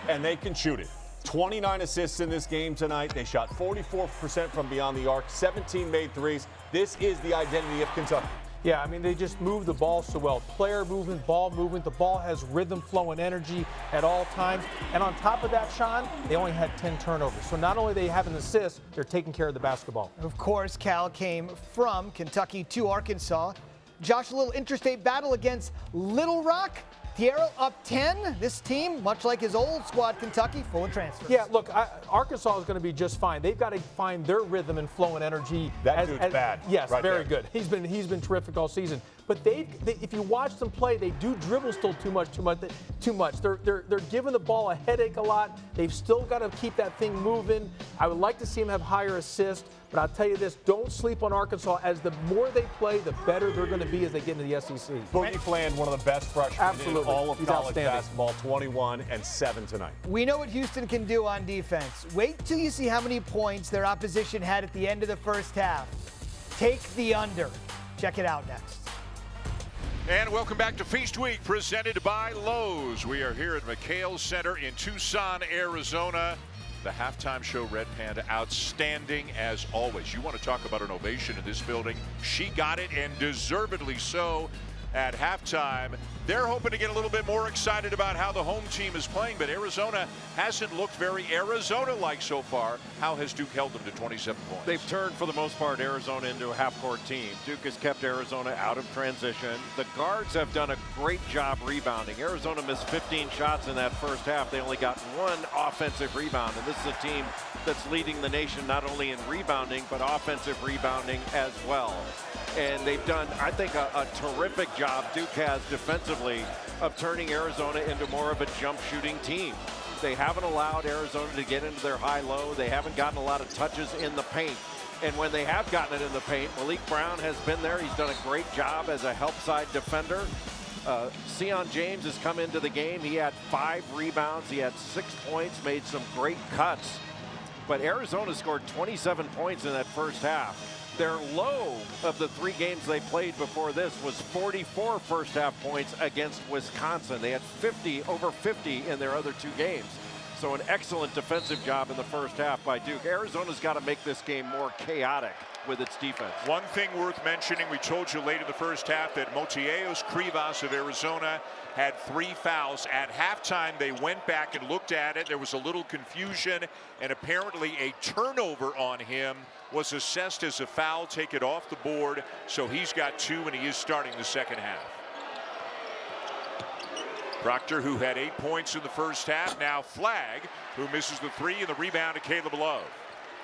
I: and they can shoot it. 29 assists in this game tonight. They shot 44% from beyond the arc, 17 made threes. This is the identity of Kentucky.
J: Yeah, I mean, they just move the ball so well. Player movement, ball movement. The ball has rhythm, flow, and energy at all times. And on top of that, Sean, they only had 10 turnovers. So not only do they have an assist, they're taking care of the basketball.
H: Of course, Cal came from Kentucky to Arkansas. Josh, a little interstate battle against Little Rock. Thiero up 10. This team, much like his old squad, Kentucky, full of transfers.
J: Yeah, look, Arkansas is going to be just fine. They've got to find their rhythm and flow and energy.
I: That dude's bad.
J: Yes,
I: right
J: very
I: there.
J: good. He's been terrific all season. But if you watch them play, they do dribble still too much. They're giving the ball a headache a lot. They've still got to keep that thing moving. I would like to see them have higher assists. But I'll tell you this, don't sleep on Arkansas. As the more they play, the better they're going to be as they get into the SEC.
I: Boogie Fland, one of the best freshmen in all of college basketball, 21 and 7 tonight.
H: We know what Houston can do on defense. Wait till you see how many points their opposition had at the end of the first half. Take the under. Check it out next.
A: And welcome back to Feast Week, presented by Lowe's. We are here at McKale Center in Tucson, Arizona. The halftime show, Red Panda, outstanding as always. You want to talk about an ovation in this building? She got it, and deservedly so. At halftime, they're hoping to get a little bit more excited about how the home team is playing, but Arizona hasn't looked very Arizona-like so far. How has Duke held them to 27 points?
B: They've turned, for the most part, Arizona into a half-court team. Duke has kept Arizona out of transition. The guards have done a great job rebounding. Arizona missed 15 shots in that first half. They only got 1 offensive rebound, and this is a team that's leading the nation not only in rebounding, but offensive rebounding as well. And they've done, I think, a terrific job, Duke has defensively, of turning Arizona into more of a jump shooting team. They haven't allowed Arizona to get into their high-low. They haven't gotten a lot of touches in the paint. And when they have gotten it in the paint, Malik Brown has been there. He's done a great job as a help side defender. Sion James has come into the game. He had 5 rebounds. He had 6 points, made some great cuts. But Arizona scored 27 points in that first half. Their low of the 3 games they played before this was 44 first half points against Wisconsin. They had over 50 in their other 2 games. So an excellent defensive job in the first half by Duke. Arizona's got to make this game more chaotic with its defense.
A: One thing worth mentioning, we told you late in the first half that Motiejos Krivas of Arizona had 3 fouls. At halftime, they went back and looked at it. There was a little confusion, and apparently a turnover on him was assessed as a foul. Take it off the board. So he's got 2, and he is starting the second half. Proctor, who had 8 points in the first half, now Flagg, who misses the 3, and the rebound to Caleb Love.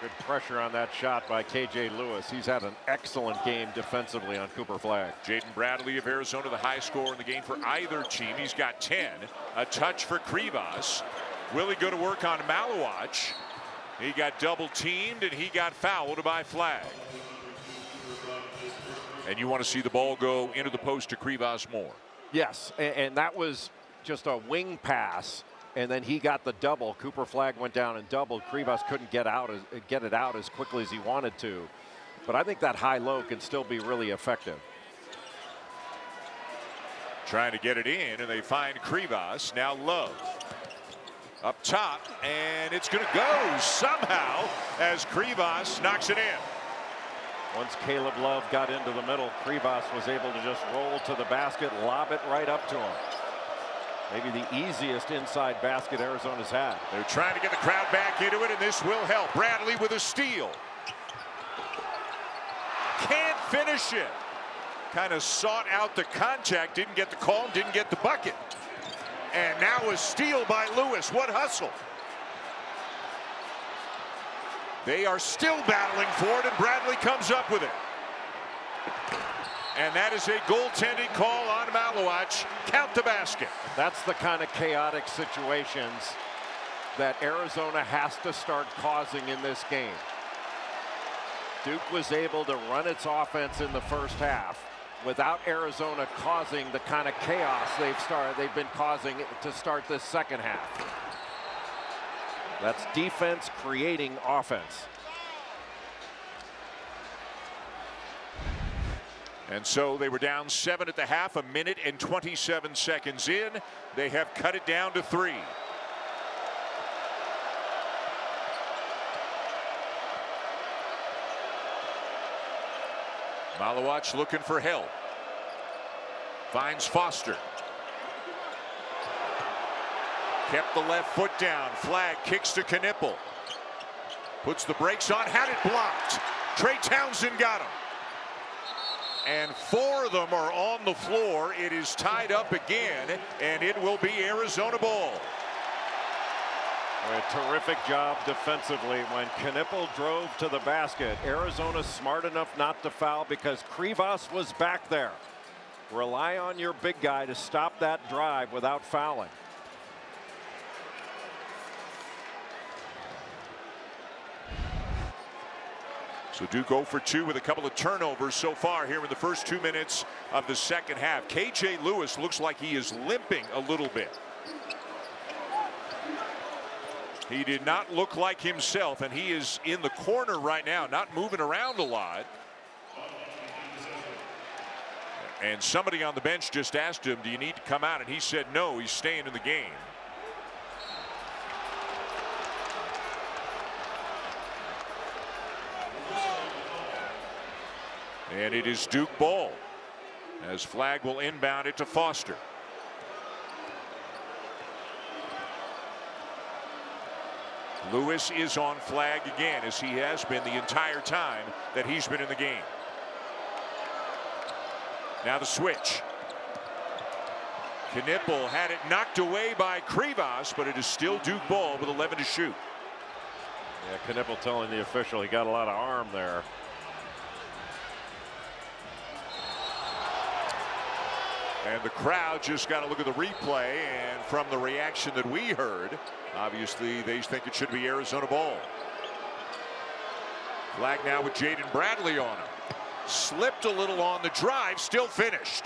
B: Good pressure on that shot by K.J. Lewis. He's had an excellent game defensively on Cooper Flagg.
A: Jaden Bradley of Arizona, the high scorer in the game for either team. He's got 10. A touch for Krivas. Will he go to work on Malawach? He got double teamed, and he got fouled by Flagg. And you want to see the ball go into the post to Krivas more.
B: Yes, and that was just a wing pass and then he got the double. Cooper Flagg went down and doubled. Krivas couldn't get it out as quickly as he wanted to. But I think that high-low can still be really effective.
A: Trying to get it in, and they find Krivas. Now Love up top, and it's going to go somehow as Krivas knocks it in.
B: Once Caleb Love got into the middle, Krivas was able to just roll to the basket, lob it right up to him. Maybe the easiest inside basket Arizona's had.
A: They're trying to get the crowd back into it, and this will help. Bradley with a steal. Can't finish it. Kind of sought out the contact, didn't get the call, didn't get the bucket. And now a steal by Lewis. What hustle. They are still battling for it, and Bradley comes up with it. And that is a goaltending call on Malowacz. Count the basket.
B: That's the kind of chaotic situations that Arizona has to start causing in this game. Duke was able to run its offense in the first half without Arizona causing the kind of chaos they've been causing to start this second half. That's defense creating offense.
A: And so they were down 7 at the half, 1 minute and 27 seconds in. They have cut it down to 3. Malowacz looking for help. Finds Foster. Kept the left foot down. Flagg kicks to Knipple. Puts the brakes on. Had it blocked. Trey Townsend got him. And 4 of them are on the floor. It is tied up again, and it will be Arizona ball.
B: A terrific job defensively when Knipple drove to the basket. Arizona smart enough not to foul because Krivas was back there. Rely on your big guy to stop that drive without fouling.
A: So Duke 0 for 2 with a couple of turnovers so far here in the first 2 minutes of the second half. KJ Lewis looks like he is limping a little bit. He did not look like himself, and he is in the corner right now, not moving around a lot. And somebody on the bench just asked him, do you need to come out? And he said no, he's staying in the game. And it is Duke ball as Flagg will inbound it to Foster. Lewis is on Flagg again, as he has been the entire time that he's been in the game. Now the switch. Knipple had it knocked away by Krivas, but it is still Duke ball with 11 to shoot.
B: Yeah, Knipple telling the official he got a lot of arm there.
A: And the crowd just got to look at the replay, and from the reaction that we heard, obviously they think it should be Arizona ball. Flagg now with Jaden Bradley on him. Slipped a little on the drive, still finished.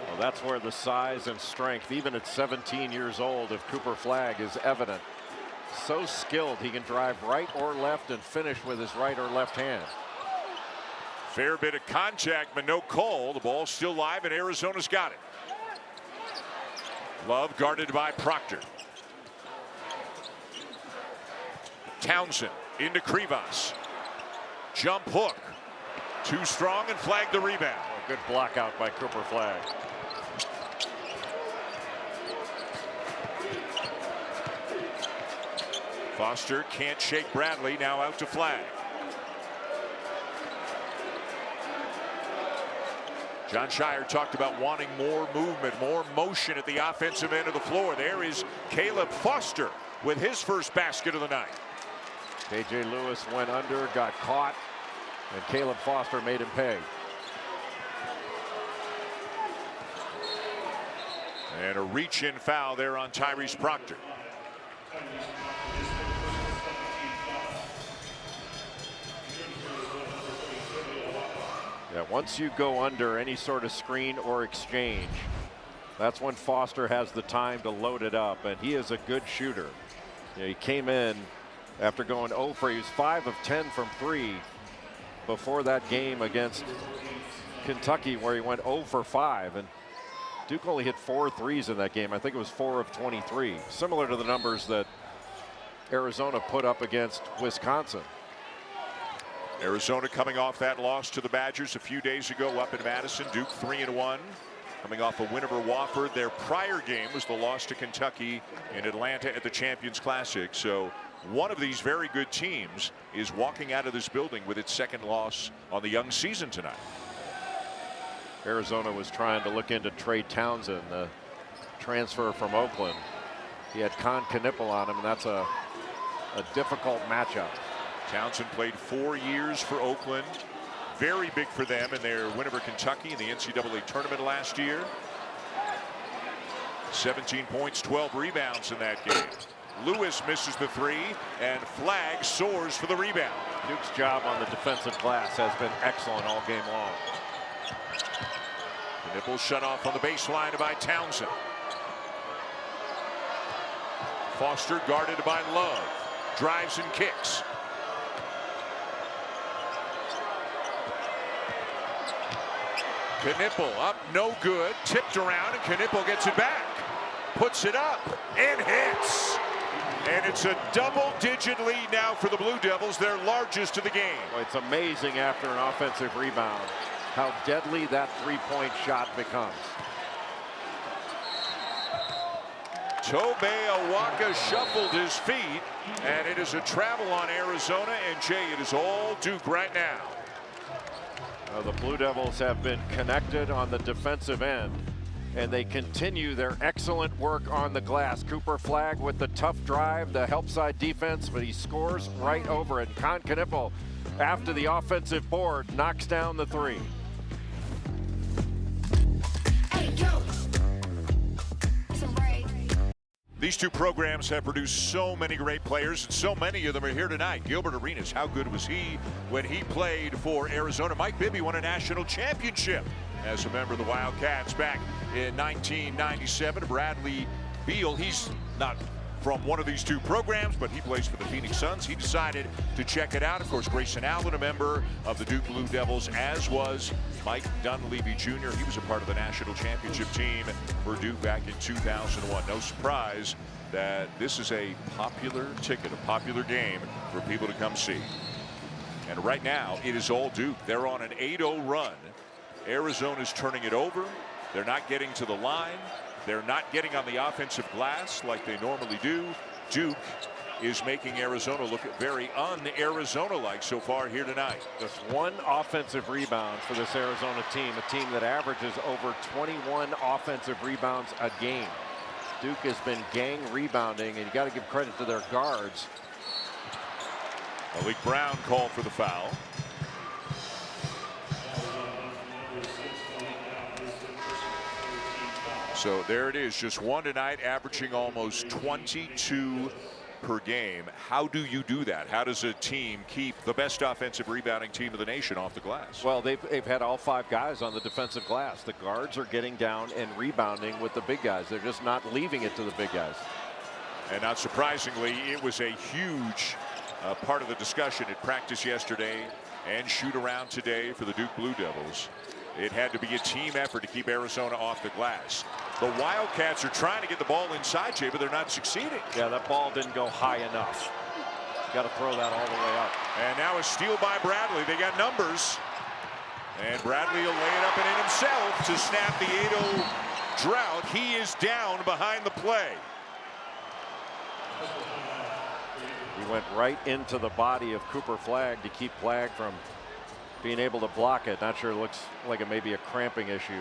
B: Well, that's where the size and strength, even at 17 years old, of Cooper Flagg is evident. So skilled, he can drive right or left and finish with his right or left hand.
A: Fair bit of contact, but no call. The ball's still live, and Arizona's got it. Love guarded by Proctor. Townsend into Krivas. Jump hook. Too strong, and Flagg the rebound.
B: A good block out by Cooper Flagg.
A: Foster can't shake Bradley, now out to Flagg. John Shire talked about wanting more movement, more motion at the offensive end of the floor. There is Caleb Foster with his first basket of the night.
B: KJ Lewis went under, got caught, and Caleb Foster made him pay.
A: And a reach-in foul there on Tyrese Proctor.
B: Yeah, once you go under any sort of screen or exchange, That's when Foster has the time to load it up, and he is a good shooter. He came in after going 0 for, he was 5 of 10 from 3 before that game against Kentucky, where he went 0 for 5. And Duke only hit 4 threes in that game. I think it was 4 of 23, similar to the numbers that Arizona put up against Wisconsin.
A: Arizona coming off that loss to the Badgers a few days ago up in Madison. Duke 3-1. Coming off a win over Wofford. Their prior game was the loss to Kentucky in Atlanta at the Champions Classic. So one of these very good teams is walking out of this building with its second loss on the young season tonight.
B: Arizona was trying to look into Trey Townsend, the transfer from Oakland. He had Con Knipple on him, and that's a difficult matchup.
A: Townsend played 4 years for Oakland. Very big for them in their win over Kentucky in the NCAA tournament last year. 17 points, 12 rebounds in that game. Lewis misses the 3, and Flagg soars for the rebound.
B: Duke's job on the defensive glass has been excellent all game long.
A: Knipple shut off on the baseline by Townsend. Foster guarded by Love. Drives and kicks. Knipple up, no good. Tipped around, and Knipple gets it back. Puts it up and hits. And it's a double-digit lead now for the Blue Devils, their largest of the game.
B: Well, it's amazing after an offensive rebound how deadly that three-point shot becomes.
A: Tobe Awaka shuffled his feet, and it is a travel on Arizona. And Jay, it is all Duke right now.
B: The Blue Devils have been connected on the defensive end, and they continue their excellent work on the glass. Cooper Flagg with the tough drive, the help side defense, but he scores right over it. Con Knipple, after the offensive board, knocks down the 3.
A: These two programs have produced so many great players, and so many of them are here tonight. Gilbert Arenas, how good was he when he played for Arizona? Mike Bibby won a national championship as a member of the Wildcats back in 1997. Bradley Beal, he's not from one of these two programs, but he plays for the Phoenix Suns. He decided to check it out. Of course, Grayson Allen, a member of the Duke Blue Devils, as was Mike Dunleavy Jr. He was a part of the national championship team for Duke back in 2001. No surprise that this is a popular ticket, a popular game for people to come see. And right now, it is all Duke. They're on an 8-0 run. Arizona's turning it over. They're not getting to the line. They're not getting on the offensive glass like they normally do. Duke is making Arizona look very un-Arizona-like so far here tonight.
B: Just one offensive rebound for this Arizona team, a team that averages over 21 offensive rebounds a game. Duke has been gang rebounding, and you got to give credit to their guards.
A: Malik Brown called for the foul. So there it is, just one tonight, averaging almost 22 per game. How do you do that? How does a team keep the best offensive rebounding team of the nation off the glass?
B: Well, they've had all 5 guys on the defensive glass. The guards are getting down and rebounding with the big guys. They're just not leaving it to the big guys.
A: And not surprisingly, it was a huge part of the discussion at practice yesterday and shoot around today for the Duke Blue Devils. It had to be a team effort to keep Arizona off the glass. The Wildcats are trying to get the ball inside, Jay, but they're not succeeding.
B: Yeah, that ball didn't go high enough. You got to throw that all the way up.
A: And now a steal by Bradley. They got numbers. And Bradley will lay it up and in himself to snap the 8-0 drought. He is down behind the play.
B: He went right into the body of Cooper Flagg to keep Flagg from being able to block it. Not sure, it looks like it may be a cramping issue.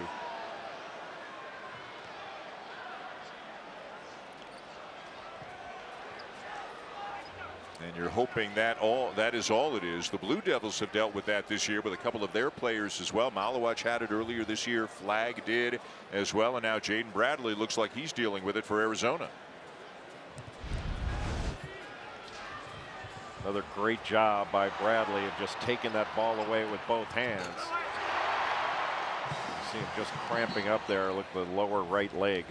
A: And you're hoping that is all it is. The Blue Devils have dealt with that this year with a couple of their players as well. Malawach had it earlier this year. Flagg did as well. And now Jaden Bradley looks like he's dealing with it for Arizona.
B: Another great job by Bradley of just taking that ball away with both hands. See him just cramping up there. Look, the lower right leg.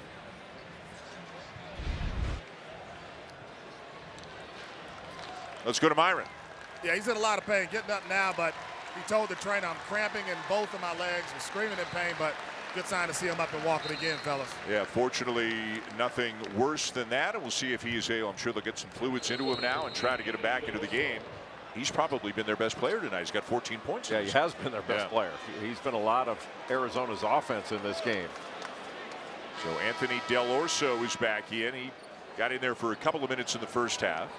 A: Let's go to Myron.
C: Yeah, he's in a lot of pain. Getting up now, but he told the trainer, I'm cramping in both of my legs. Was screaming in pain, but good sign to see him up and walking again, fellas.
A: Yeah, fortunately, nothing worse than that. And we'll see if he is able. I'm sure they'll get some fluids into him now and try to get him back into the game. He's probably been their best player tonight. He's got 14 points.
B: Yeah, he has been their best player. He's been a lot of Arizona's offense in this game.
A: So Anthony Del Orso is back in. He got in there for a couple of minutes in the first half.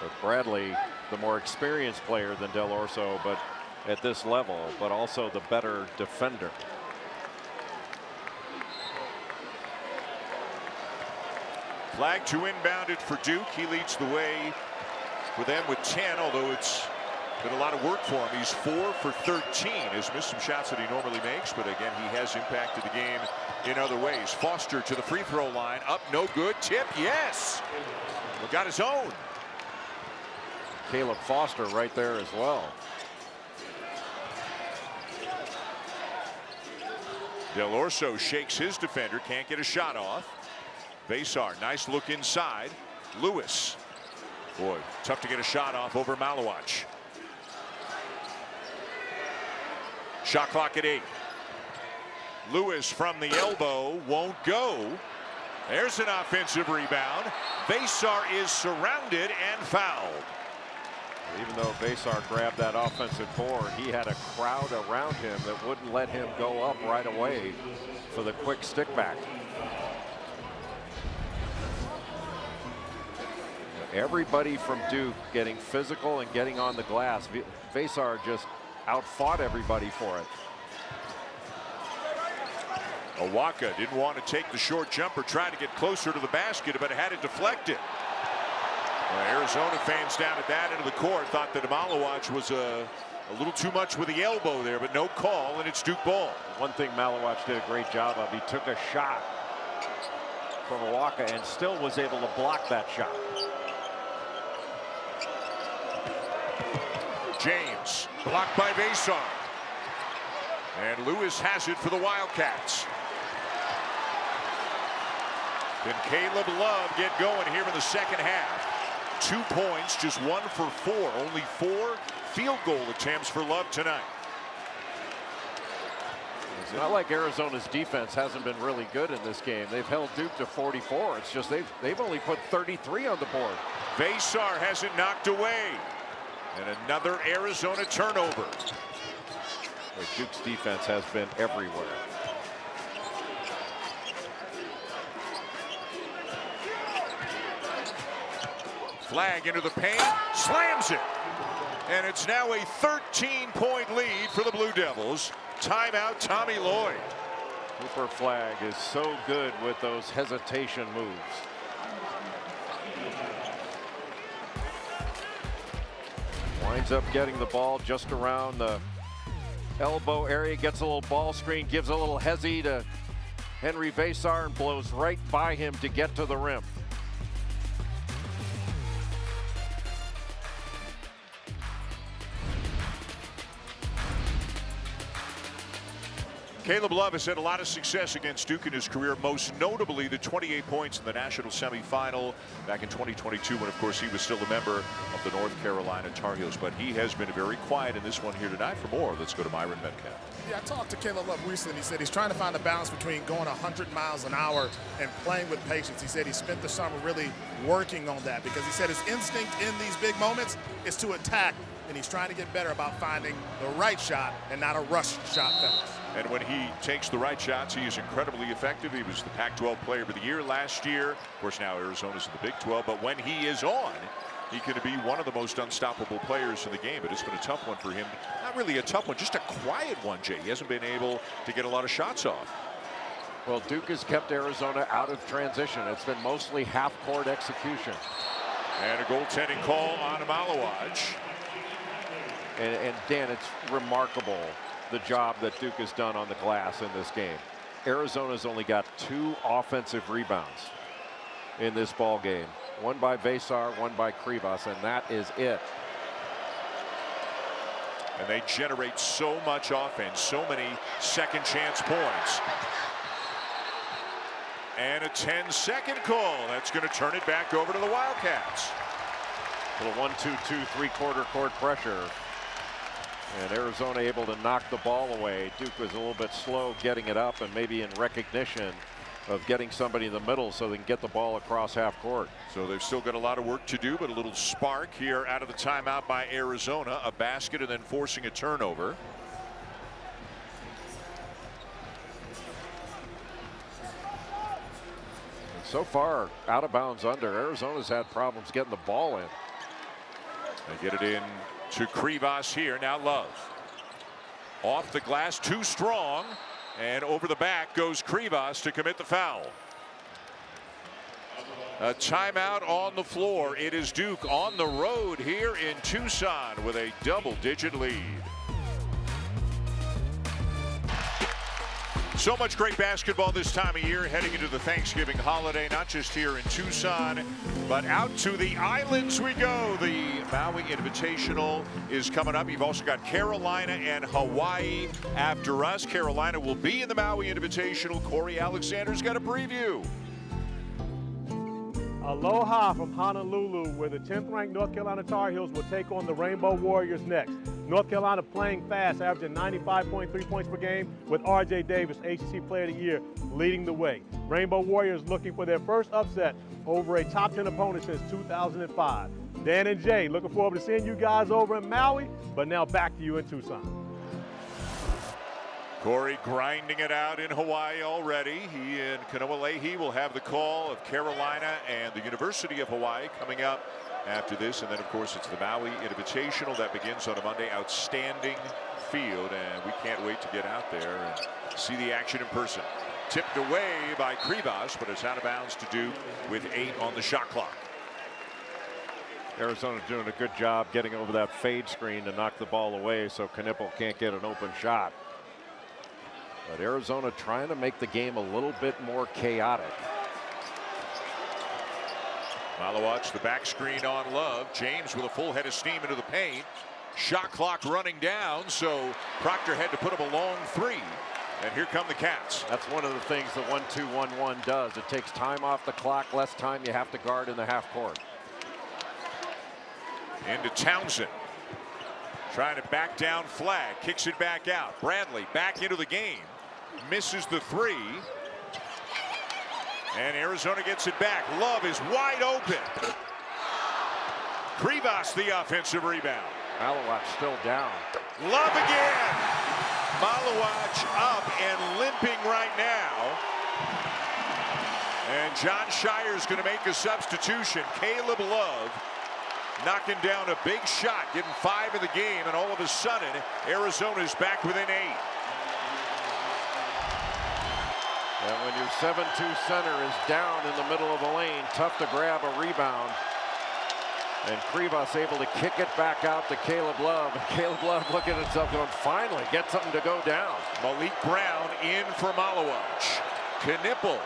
B: But Bradley, the more experienced player than Del Orso, but at this level, but also the better defender.
A: Flag to inbound it for Duke. He leads the way for them with 10, although it's been a lot of work for him. He's 4 for 13. Has missed some shots that he normally makes, but again, he has impacted the game in other ways. Foster to the free throw line. Up, no good. Tip, yes. Well, got his own.
B: Caleb Foster right there as well.
A: Del Orso shakes his defender. Can't get a shot off. Vesar, nice look inside. Lewis. Boy, tough to get a shot off over Malawach. Shot clock at 8. Lewis from the elbow won't go. There's an offensive rebound. Vesar is surrounded and fouled.
B: Even though Vesar grabbed that offensive board, he had a crowd around him that wouldn't let him go up right away for the quick stick back. Everybody from Duke getting physical and getting on the glass. Vesar just outfought everybody for it.
A: Owaka didn't want to take the short jumper, tried to get closer to the basket, but had it deflected. Arizona fans down at that end of the court thought that Malawach was a little too much with the elbow there, but no call, and it's Duke ball.
B: One thing Malawach did a great job of, he took a shot from Owaka and still was able to block that shot.
A: James blocked by Vesar. And Lewis has it for the Wildcats. Can Caleb Love get going here in the second half? 2 points, just 1 for 4. Only 4 field goal attempts for Love tonight.
B: It's not like Arizona's defense hasn't been really good in this game. They've held Duke to 44. It's just they've only put 33 on the board.
A: Vesar has it knocked away. And another Arizona turnover.
B: Duke's defense has been everywhere.
A: Flag into the paint, slams it. And it's now a 13-point lead for the Blue Devils. Timeout, Tommy Lloyd.
B: Cooper Flag is so good with those hesitation moves. Winds up getting the ball just around the elbow area, gets a little ball screen, gives a little hezzy to Henry Vesar and blows right by him to get to the rim.
A: Caleb Love has had a lot of success against Duke in his career, most notably the 28 points in the national semifinal back in 2022 when, of course, he was still a member of the North Carolina Tar Heels. But he has been very quiet in this one here tonight. For more, let's go to Myron Metcalf.
C: Yeah, I talked to Caleb Love recently. He said he's trying to find a balance between going 100 miles an hour and playing with patience. He said he spent the summer really working on that because he said his instinct in these big moments is to attack, and he's trying to get better about finding the right shot and not a rush shot, fellas.
A: And when he takes the right shots, he is incredibly effective. He was the Pac-12 Player of the Year last year. Of course, now Arizona's in the Big 12. But when he is on, he can be one of the most unstoppable players in the game. But it's been a tough one for him. Not really a tough one, just a quiet one, Jay. He hasn't been able to get a lot of shots off.
B: Well, Duke has kept Arizona out of transition. It's been mostly half-court execution.
A: And a goaltending call on Malawach.
B: And Dan, it's remarkable the job that Duke has done on the glass in this game. Arizona's only got 2 offensive rebounds in this ball game. One by Vesar, one by Krivas, and that is it.
A: And they generate so much offense, so many second chance points. And a 10-second call. That's going to turn it back over to the Wildcats.
B: Little 1-2-2 3/4 court pressure. And Arizona able to knock the ball away. Duke was a little bit slow getting it up, and maybe in recognition of getting somebody in the middle so they can get the ball across half court.
A: So they've still got a lot of work to do, but a little spark here out of the timeout by Arizona. A basket and then forcing a turnover.
B: And so far, out of bounds under. Arizona's had problems getting the ball in.
A: They get it in to Krivas here. Now Love. Off the glass, too strong. And over the back goes Krivas to commit the foul. A timeout on the floor. It is Duke on the road here in Tucson with a double-digit lead. So much great basketball this time of year heading into the Thanksgiving holiday, not just here in Tucson, but out to the islands we go. The Maui Invitational is coming up. You've also got Carolina and Hawaii after us. Carolina will be in the Maui Invitational. Corey Alexander's got a preview.
E: Aloha from Honolulu, where the 10th ranked North Carolina Tar Heels will take on the Rainbow Warriors next. North Carolina playing fast, averaging 95.3 points per game, with R.J. Davis, ACC Player of the Year, leading the way. Rainbow Warriors looking for their first upset over a top 10 opponent since 2005. Dan and Jay, looking forward to seeing you guys over in Maui, but now back to you in Tucson.
A: Corey grinding it out in Hawaii already. He and Kanoa will have the call of Carolina and the University of Hawaii coming up after this. And then, of course, it's the Maui Invitational that begins on a Monday. Outstanding field, and we can't wait to get out there and see the action in person. Tipped away by Krivas, but it's out of bounds to Duke with 8 on the shot clock.
B: Arizona doing a good job getting over that fade screen to knock the ball away so Knipple can't get an open shot. But Arizona trying to make the game a little bit more chaotic.
A: Malawatch, the back screen on Love. James with a full head of steam into the paint. Shot clock running down, so Proctor had to put him a long 3. And here come the Cats.
B: That's one of the things the 1-2-1-1 does. It takes time off the clock, less time you have to guard in the half court.
A: Into Townsend. Trying to back down Flag. Kicks it back out. Bradley back into the game. Misses the 3. And Arizona gets it back. Love is wide open. Krivas the offensive rebound.
B: Malawatch still down.
A: Love again. Malawatch up and limping right now. And John Shire's going to make a substitution. Caleb Love knocking down a big shot, getting 5 in the game, and all of a sudden, Arizona's back within 8.
B: And when your 7-2 center is down in the middle of the lane, tough to grab a rebound. And Krivas able to kick it back out to Caleb Love. And Caleb Love looking at himself going, finally, get something to go down.
A: Malik Brown in for Malawatch. Knipple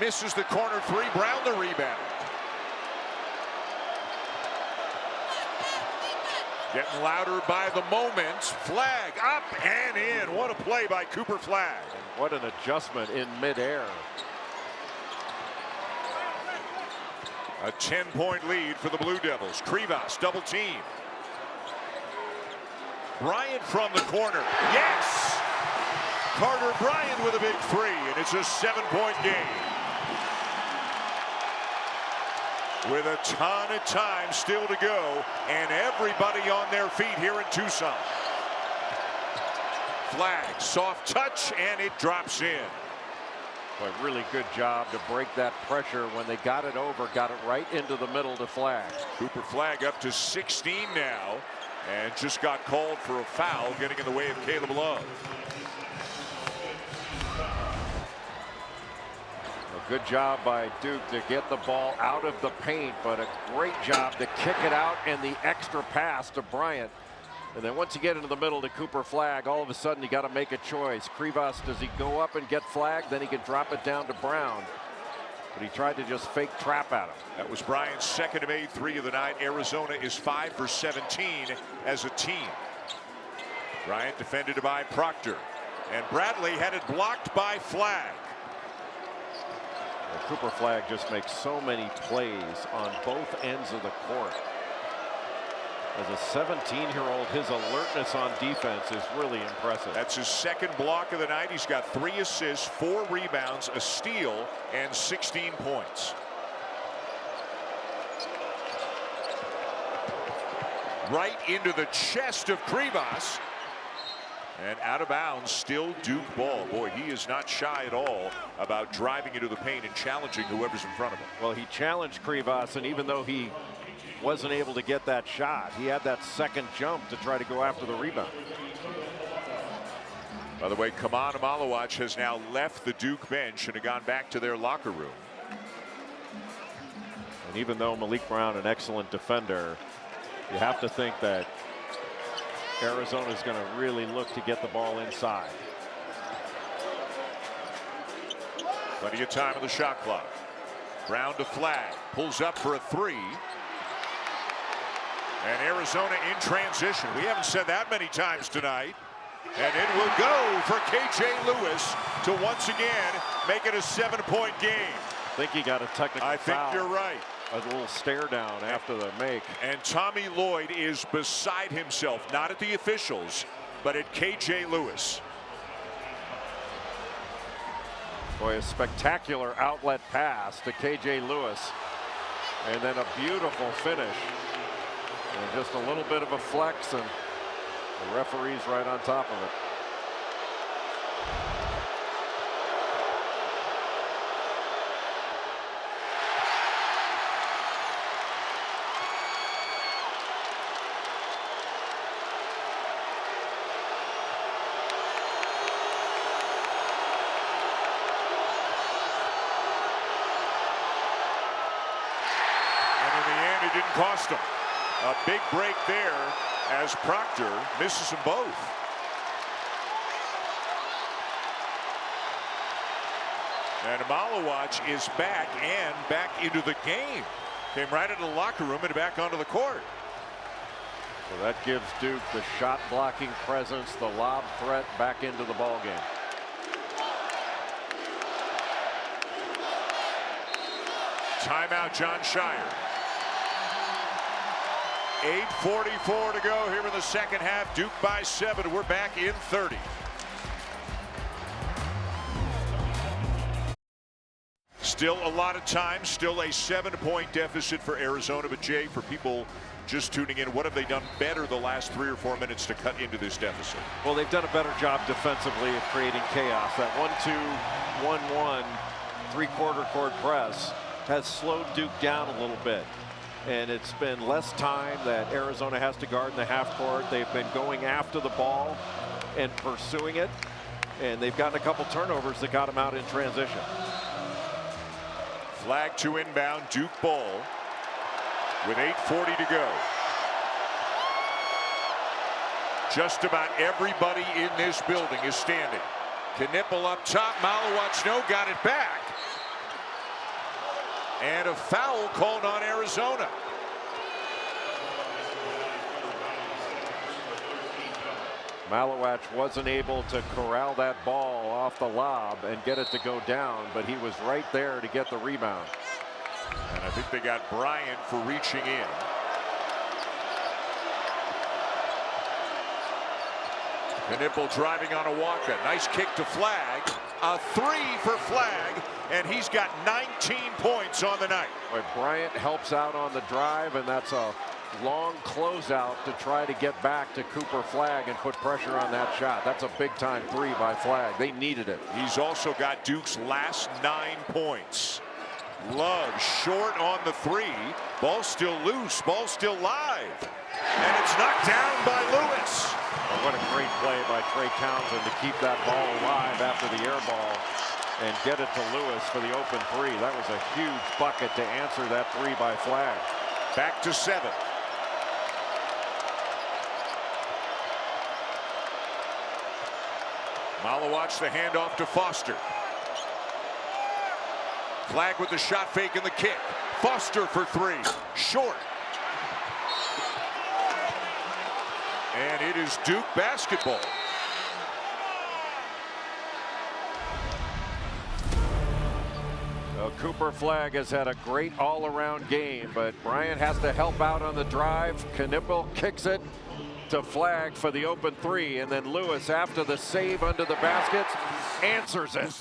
A: misses the corner 3. Brown the rebound. Getting louder by the moment. Flag up and in. What a play by Cooper Flag.
B: What an adjustment in midair.
A: A 10-point lead for the Blue Devils. Krivas double team. Bryant from the corner. Yes! Carter Bryant with a big 3, and it's a 7-point game. With a ton of time still to go, and everybody on their feet here in Tucson. Flag, soft touch, and it drops in.
B: A really good job to break that pressure when they got it over, got it right into the middle to Flag.
A: Cooper Flag up to 16 now, and just got called for a foul, getting in the way of Caleb Love.
B: A good job by Duke to get the ball out of the paint, but a great job to kick it out and the extra pass to Bryant. And then once you get into the middle to Cooper Flag, all of a sudden you got to make a choice. Krivas, does he go up and get Flag? Then he can drop it down to Brown. But he tried to just fake trap at him.
A: That was Bryant's second of 8 3 of the night. Arizona is 5 for 17 as a team. Bryant defended by Proctor. And Bradley had it blocked by Flagg.
B: Well, Cooper Flagg just makes so many plays on both ends of the court. As a 17-year-old, his alertness on defense is really impressive.
A: That's his second block of the night. He's got 3 assists, 4 rebounds, a steal, and 16 points. Right into the chest of Krivas. And out of bounds, still Duke ball. Boy, he is not shy at all about driving into the paint and challenging whoever's in front of him.
B: Well, he challenged Krivas, and even though he wasn't able to get that shot, he had that second jump to try to go after the rebound.
A: By the way, Kaman Malawach has now left the Duke bench and have gone back to their locker room.
B: And even though Malik Brown, an excellent defender, you have to think that Arizona is going to really look to get the ball inside.
A: Plenty of time on the shot clock. Brown to Flagg, pulls up for a 3. And Arizona in transition. We haven't said that many times tonight. And it will go for KJ Lewis to once again make it a 7-point game.
B: I think he got a technical foul.
A: I think you're right.
B: A little stare down after the make.
A: And Tommy Lloyd is beside himself, not at the officials, but at KJ Lewis.
B: Boy, a spectacular outlet pass to KJ Lewis. And then a beautiful finish. And just a little bit of a flex, and the referee's right on top of it.
A: And in the end, it didn't cost him. A big break there as Proctor misses them both. And Malawach is back and back into the game. Came right into the locker room and back onto the court.
B: So that gives Duke the shot blocking presence, the lob threat back into the ball game.
A: Timeout, John Shire. 8:44 to go here in the second half. Duke by 7. We're back in 30. Still a lot of time. Still a 7-point deficit for Arizona. But Jay, for people just tuning in, what have they done better the last 3 or 4 minutes to cut into this deficit?
B: Well, they've done a better job defensively of creating chaos. That 1-2, 1-1, 3/4 court press has slowed Duke down a little bit. And it's been less time that Arizona has to guard in the half court. They've been going after the ball and pursuing it. And they've gotten a couple turnovers that got them out in transition.
A: Flag to inbound, Duke ball with 8:40 to go. Just about everybody in this building is standing. Knipple up top, Malawach, no, got it back. And a foul called on Arizona.
B: Malawach wasn't able to corral that ball off the lob and get it to go down, but he was right there to get the rebound.
A: And I think they got Bryant for reaching in. Knipple driving on a walk-in. Nice kick to Flagg. A 3 for Flagg, and he's got 19 points on the night.
B: Boy, Bryant helps out on the drive, and that's a long closeout to try to get back to Cooper Flagg and put pressure on that shot. That's a big-time 3 by Flagg. They needed it.
A: He's also got Duke's last 9 points. Love short on the 3. Ball still loose. Ball still live. And it's knocked down by Lewis.
B: Oh, what a great play by Trey Townsend to keep that ball alive after the air ball and get it to Lewis for the open 3. That was a huge bucket to answer that 3 by Flagg.
A: Back to 7. Malawach the handoff to Foster. Flagg with the shot fake and the kick. Foster for 3. Short. And it is Duke basketball.
B: Well, Cooper Flagg has had a great all-around game, but Bryant has to help out on the drive. Knipple kicks it to Flagg for the open three, and then Lewis, after the save under the basket, answers it.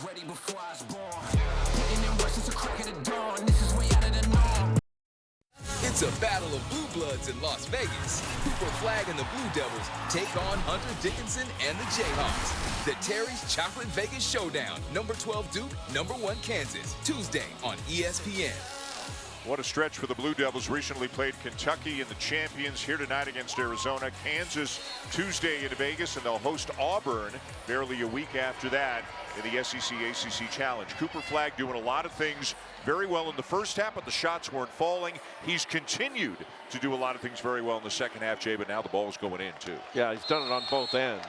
K: It's a battle of blue bloods in Las Vegas. Cooper Flagg and the Blue Devils take on Hunter Dickinson and the Jayhawks. The Terry's Chocolate Vegas Showdown. Number 12 Duke, number 1 Kansas. Tuesday on ESPN.
A: What a stretch for the Blue Devils. Recently played Kentucky and the champions here tonight against Arizona. Kansas Tuesday in Vegas, and they'll host Auburn barely a week after that in the SEC ACC Challenge. Cooper Flagg doing a lot of things very well in the first half, but the shots weren't falling. He's continued to do a lot of things very well in the second half, Jay, but now the ball's going in too.
B: Yeah, he's done it on both ends.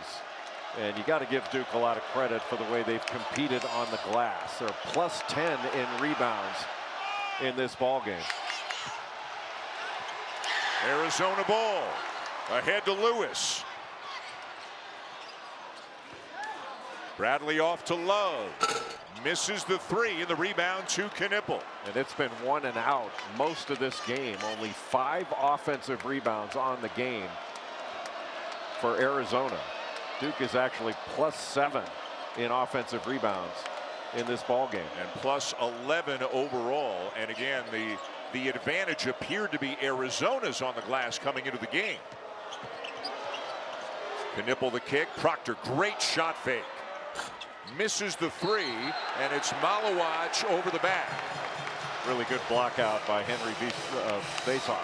B: And you got to give Duke a lot of credit for the way they've competed on the glass. They're plus 10 in rebounds in this ball game.
A: Arizona ball ahead to Lewis. Bradley off to Love. Misses the three, and the rebound to Knipple.
B: And it's been 1 and out most of this game. Only 5 offensive rebounds on the game for Arizona. Duke is actually plus 7 in offensive rebounds in this ball game,
A: and plus 11 overall. And again, the advantage appeared to be Arizona's on the glass coming into the game. Knipple the kick. Proctor, great shot fake. Misses the three, and it's Malawach over the back.
B: Really good block out by Henry Basar.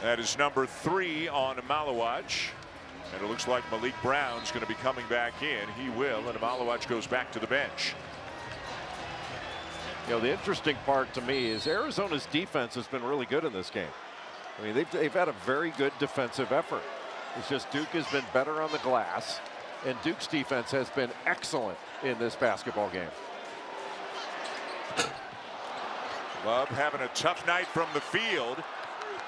A: That is number 3 on Malawach. And it looks like Malik Brown's going to be coming back in. He will, and Malawach goes back to the bench.
B: You know, the interesting part to me is Arizona's defense has been really good in this game. I mean, they've had a very good defensive effort. It's just Duke has been better on the glass, and Duke's defense has been excellent in this basketball game.
A: Love having a tough night from the field.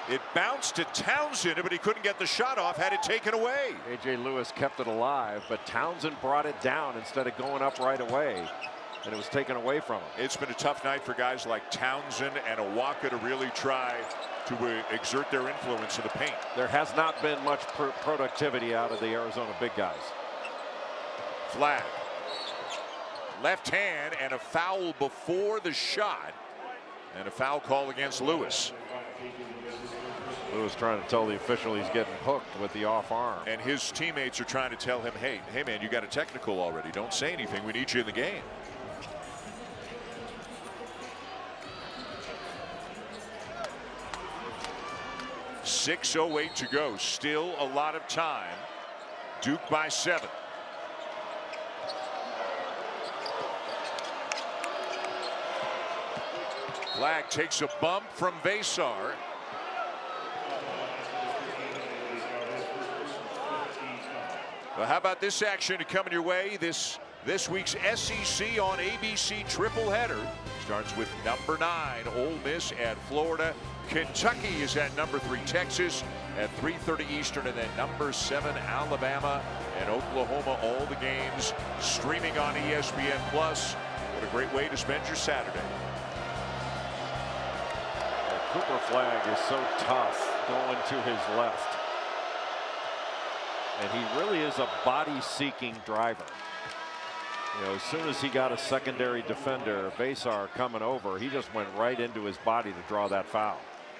A: It bounced to Townsend, but he couldn't get the shot off, had it taken away.
B: A.J. Lewis kept it alive, but Townsend brought it down instead of going up right away, and it was taken away from him.
A: It's been a tough night for guys like Townsend and Awaka to really try to exert their influence in the paint.
B: There has not been much productivity out of the Arizona big guys.
A: Flagg. Left hand, and a foul before the shot, and a foul call against Lewis.
B: Lewis trying to tell the official he's getting hooked with the off arm.
A: And his teammates are trying to tell him, hey man, you got a technical already. Don't say anything. We need you in the game. .608 to go. Still a lot of time. Duke by 7. Flagg takes a bump from Basar. Well, how about this action coming your way? This week's SEC on ABC triple header starts with number 9 Ole Miss at Florida. Kentucky is at number 3 Texas at 3:30 Eastern, and then number 7 Alabama and Oklahoma. All the games streaming on ESPN Plus. What a great way to spend your Saturday.
B: Cooper Flagg is so tough going to his left. And he really is a body-seeking driver. You know, as soon as he got a secondary defender, Basar coming over, he just went right into his body to draw that foul.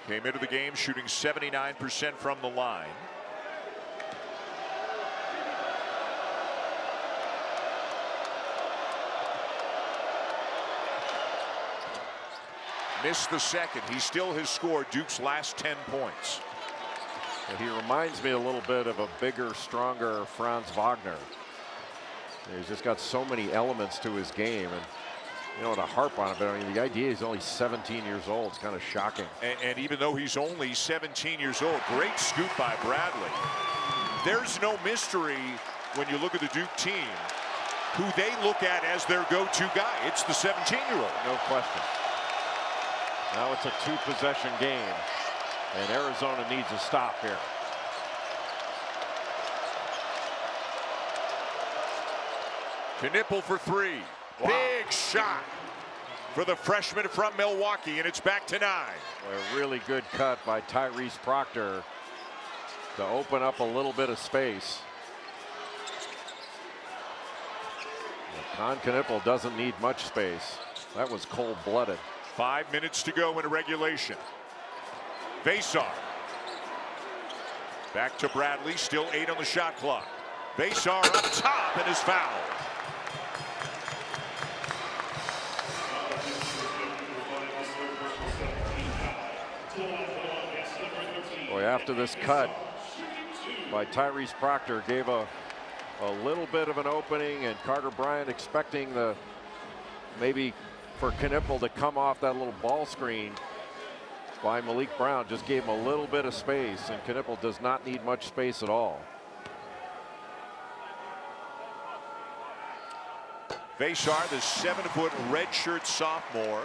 A: Came into the game shooting 79% from the line. Missed the second. He still has scored Duke's last 10 points.
B: And he reminds me a little bit of a bigger, stronger Franz Wagner. He's just got so many elements to his game, and you know, to harp on it, but I mean, the idea he's only 17 years old is kind of shocking.
A: And even though he's only 17 years old, great scoop by Bradley. There's no mystery when you look at the Duke team who they look at as their go-to guy. It's the 17-year-old.
B: No question. Now it's a 2-possession game, and Arizona needs a stop here.
A: Knipple for 3. Wow. Big shot for the freshman from Milwaukee, and it's back to 9.
B: A really good cut by Tyrese Proctor to open up a little bit of space. Con Knipple doesn't need much space. That was cold-blooded.
A: 5 minutes to go in regulation. Vasar. Back to Bradley, still 8 on the shot clock. Vasar up top and is fouled.
B: Boy, after this cut by Tyrese Proctor gave a little bit of an opening, and Carter Bryant expecting maybe for Knipple to come off that little ball screen by Malik Brown, just gave him a little bit of space, and Knipple does not need much space at all.
A: Vasar, the 7-foot redshirt sophomore,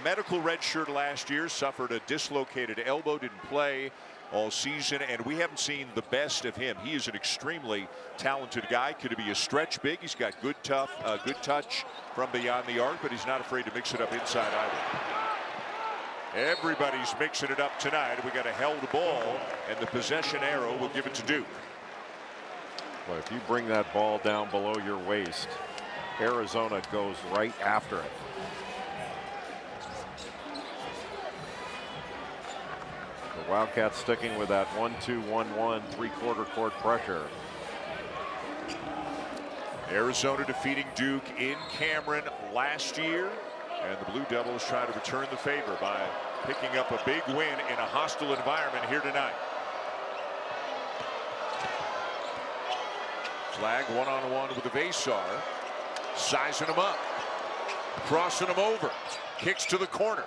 A: medical redshirt last year, suffered a dislocated elbow, didn't play all season, and we haven't seen the best of him. He is an extremely talented guy. Could be a stretch big. He's got good touch from beyond the arc, but he's not afraid to mix it up inside either. Everybody's mixing it up tonight. We got a held ball, and the possession arrow will give it to Duke.
B: Well, if you bring that ball down below your waist, Arizona goes right after it. The Wildcats sticking with that 1-2-1-1 3/4 court pressure.
A: Arizona defeating Duke in Cameron last year, and the Blue Devils try to return the favor by picking up a big win in a hostile environment here tonight. Flag one-on-one with the Vasar, sizing him up, crossing him over, kicks to the corner.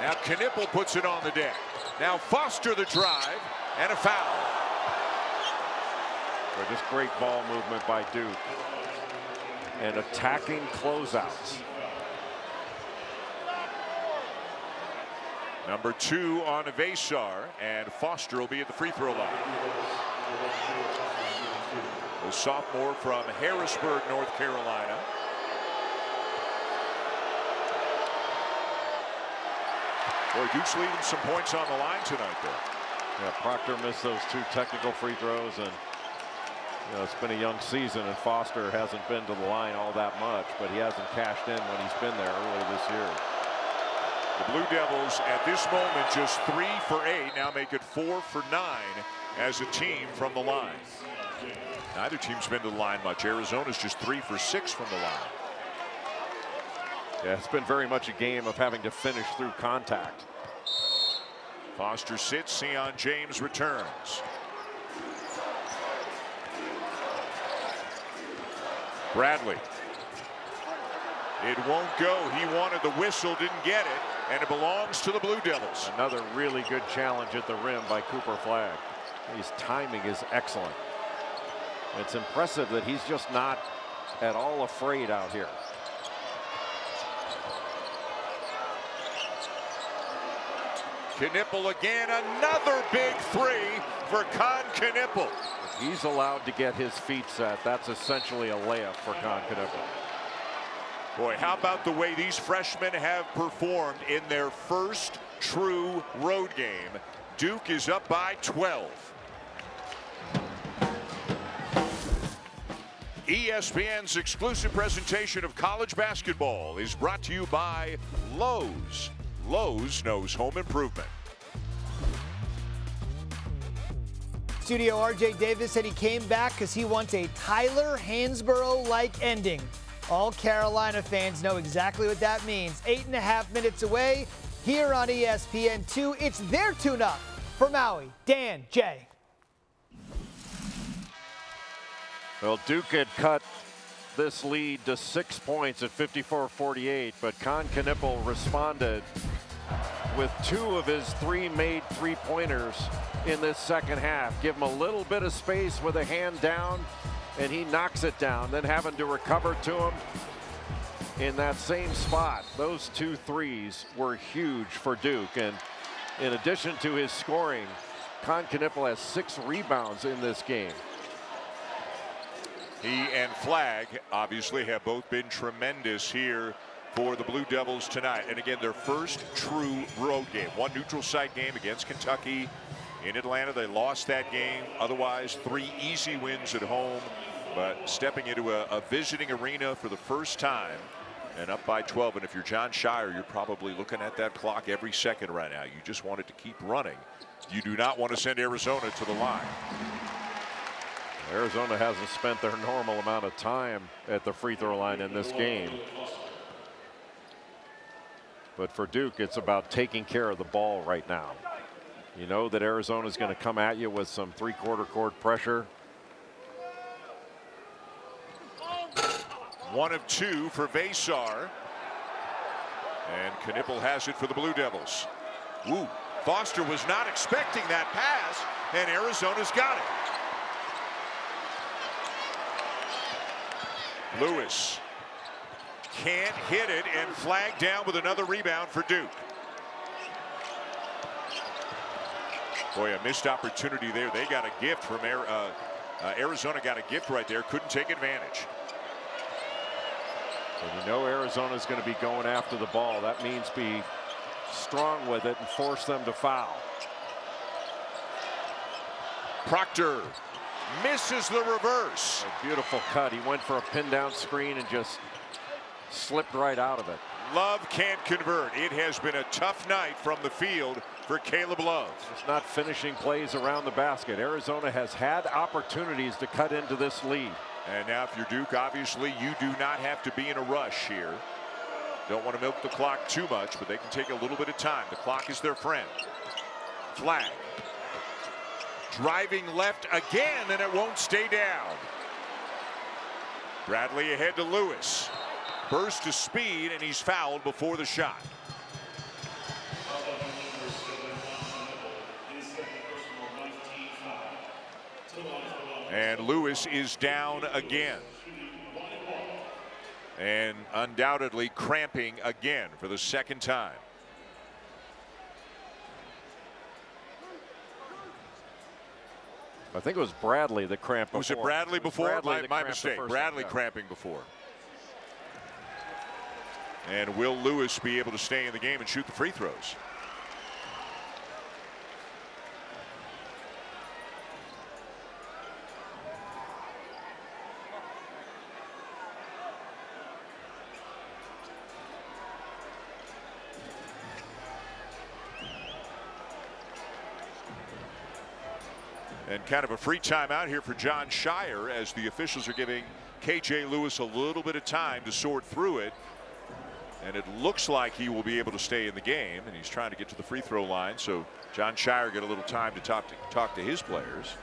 A: Now Knipple puts it on the deck. Now Foster the drive, and a foul.
B: Well, just great ball movement by Duke and attacking closeouts.
A: Number 2 on Vasar, and Foster will be at the free throw line. The sophomore from Harrisburg, North Carolina. Boy, Duke's leaving some points on the line tonight, though.
B: Yeah, Proctor missed those 2 technical free throws, and it's been a young season, and Foster hasn't been to the line all that much, but he hasn't cashed in when he's been there earlier this year.
A: The Blue Devils at this moment just 3 for 8, now make it 4 for 9 as a team from the line. Neither team's been to the line much. Arizona's just 3 for 6 from the line.
B: Yeah, it's been very much a game of having to finish through contact.
A: Foster sits, Sion James returns. Bradley. It won't go. He wanted the whistle, didn't get it, and it belongs to the Blue Devils.
B: Another really good challenge at the rim by Cooper Flagg. His timing is excellent. It's impressive that he's just not at all afraid out here.
A: Knipple again, another big 3 for Con Knipple.
B: If he's allowed to get his feet set, that's essentially a layup for Con Knipple.
A: Boy, how about the way these freshmen have performed in their first true road game? Duke is up by 12. ESPN's exclusive presentation of college basketball is brought to you by Lowe's. Lowe's knows home improvement.
H: Studio RJ Davis said he came back because he wants a Tyler Hansborough-like ending. All Carolina fans know exactly what that means. 8.5 minutes away here on ESPN2. It's their tune-up for Maui. Dan, Jay.
B: Well, Duke had cut this lead to 6 points at 54-48, but Con Knipple responded with 2 of his 3 made three-pointers in this second half. Give him a little bit of space with a hand down, and he knocks it down. Then having to recover to him, in that same spot. Those 2 threes were huge for Duke. And in addition to his scoring, Con Knippel has 6 rebounds in this game.
A: He and Flagg obviously have both been tremendous here for the Blue Devils tonight. And again, their first true road game. One neutral site game against Kentucky in Atlanta. They lost that game. Otherwise, 3 easy wins at home. But stepping into a visiting arena for the first time and up by 12. And if you're John Shire, you're probably looking at that clock every second right now. You just want it to keep running. You do not want to send Arizona to the line.
B: Arizona hasn't spent their normal amount of time at the free throw line in this game. But for Duke, it's about taking care of the ball right now. You know that Arizona is going to come at you with some 3/4 court pressure.
A: 1 of 2 for Vasar. And Knippel has it for the Blue Devils. Woo. Foster was not expecting that pass, and Arizona's got it. Lewis can't hit it, and Flagg down with another rebound for Duke. Boy, a missed opportunity there. They got a gift from Arizona. Got a gift right there. Couldn't take advantage.
B: And you know Arizona's going to be going after the ball. That means be strong with it and force them to foul.
A: Proctor misses the reverse.
B: A beautiful cut. He went for a pin down screen and just slipped right out of it.
A: Love can't convert. It has been a tough night from the field for Caleb Love.
B: Just not finishing plays around the basket. Arizona has had opportunities to cut into this lead.
A: And now if you're Duke, obviously you do not have to be in a rush here. Don't want to milk the clock too much, but they can take a little bit of time. The clock is their friend. Flagg driving left again, and it won't stay down. Bradley ahead to Lewis. Burst to speed, and he's fouled before the shot. And Lewis is down again. And undoubtedly cramping again for the second time.
B: I think it was Bradley that cramped before.
A: Was it Bradley before? My mistake. Bradley
B: time, yeah.
A: cramping before. And will Lewis be able to stay in the game and shoot the free throws? And kind of a free timeout here for John Shire as the officials are giving KJ Lewis a little bit of time to sort through it. And it looks like he will be able to stay in the game, and he's trying to get to the free throw line. So John Shire get a little time to talk to his players.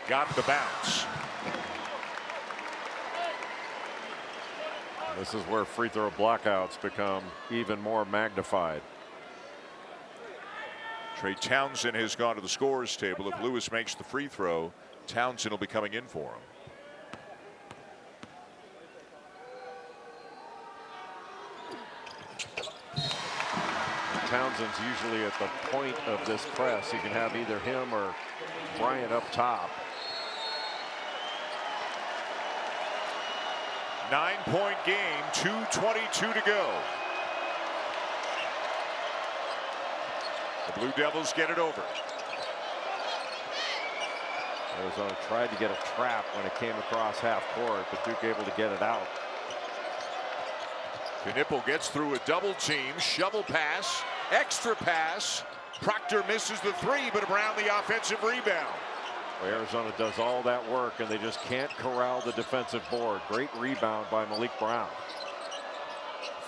A: Got the bounce.
B: This is where free throw blockouts become even more magnified.
A: Trey Townsend has gone to the scorer's table. If Lewis makes the free throw, Townsend will be coming in for him.
B: Townsend's usually at the point of this press. You can have either him or Bryant up top.
A: 9-point game, 2:22 to go. The Blue Devils get it over.
B: Arizona tried to get a trap when it came across half court, but Duke able to get it out.
A: Knippel gets through a double team, shovel pass, extra pass. Proctor misses the three, but around the offensive rebound.
B: Arizona does all that work, and they just can't corral the defensive board. Great rebound by Malik Brown.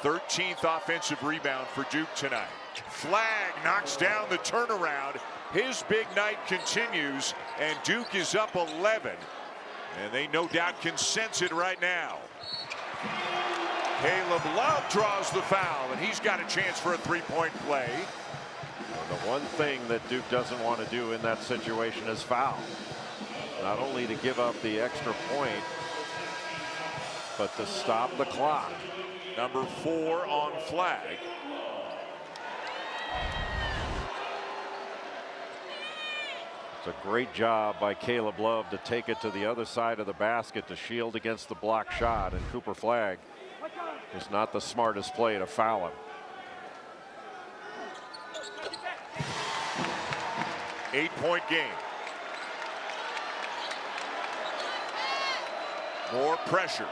A: 13th offensive rebound for Duke tonight. Flagg knocks down the turnaround. His big night continues, and Duke is up 11. And they no doubt can sense it right now. Caleb Love draws the foul, and he's got a chance for a three-point play.
B: And the one thing that Duke doesn't want to do in that situation is foul. Not only to give up the extra point, but to stop the clock.
A: Number 4 on flag.
B: It's a great job by Caleb Love to take it to the other side of the basket to shield against the block shot, and Cooper Flagg is not the smartest play to foul him.
A: 8-point game. More pressure.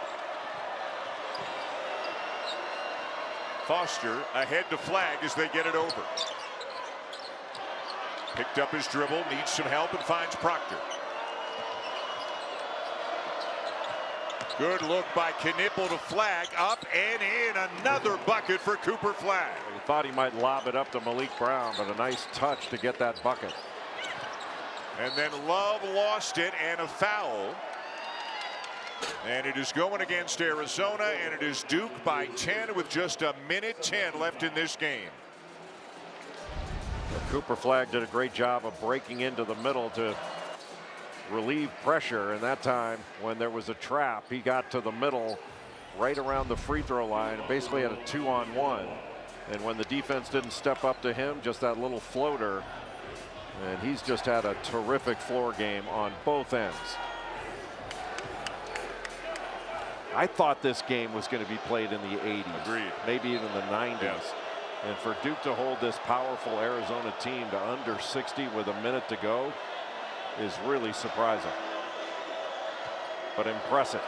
A: Foster ahead to Flagg as they get it over. Picked up his dribble, needs some help, and finds Proctor. Good look by Knipple to Flagg, up and in. Another bucket for Cooper Flagg.
B: He thought he might lob it up to Malik Brown, but a nice touch to get that bucket.
A: And then Love lost it, and a foul. And it is going against Arizona, and it is Duke by 10 with just a minute 10 left in this game.
B: Cooper Flagg did a great job of breaking into the middle to relieve pressure, and that time when there was a trap, he got to the middle right around the free throw line, basically had a 2-on-1. And when the defense didn't step up to him, just that little floater, and he's just had a terrific floor game on both ends. I thought this game was going to be played in the 80s.
A: Agreed.
B: Maybe even the 90s.
A: Yes.
B: And for Duke to hold this powerful Arizona team to under 60 with a minute to go is really surprising, but impressive.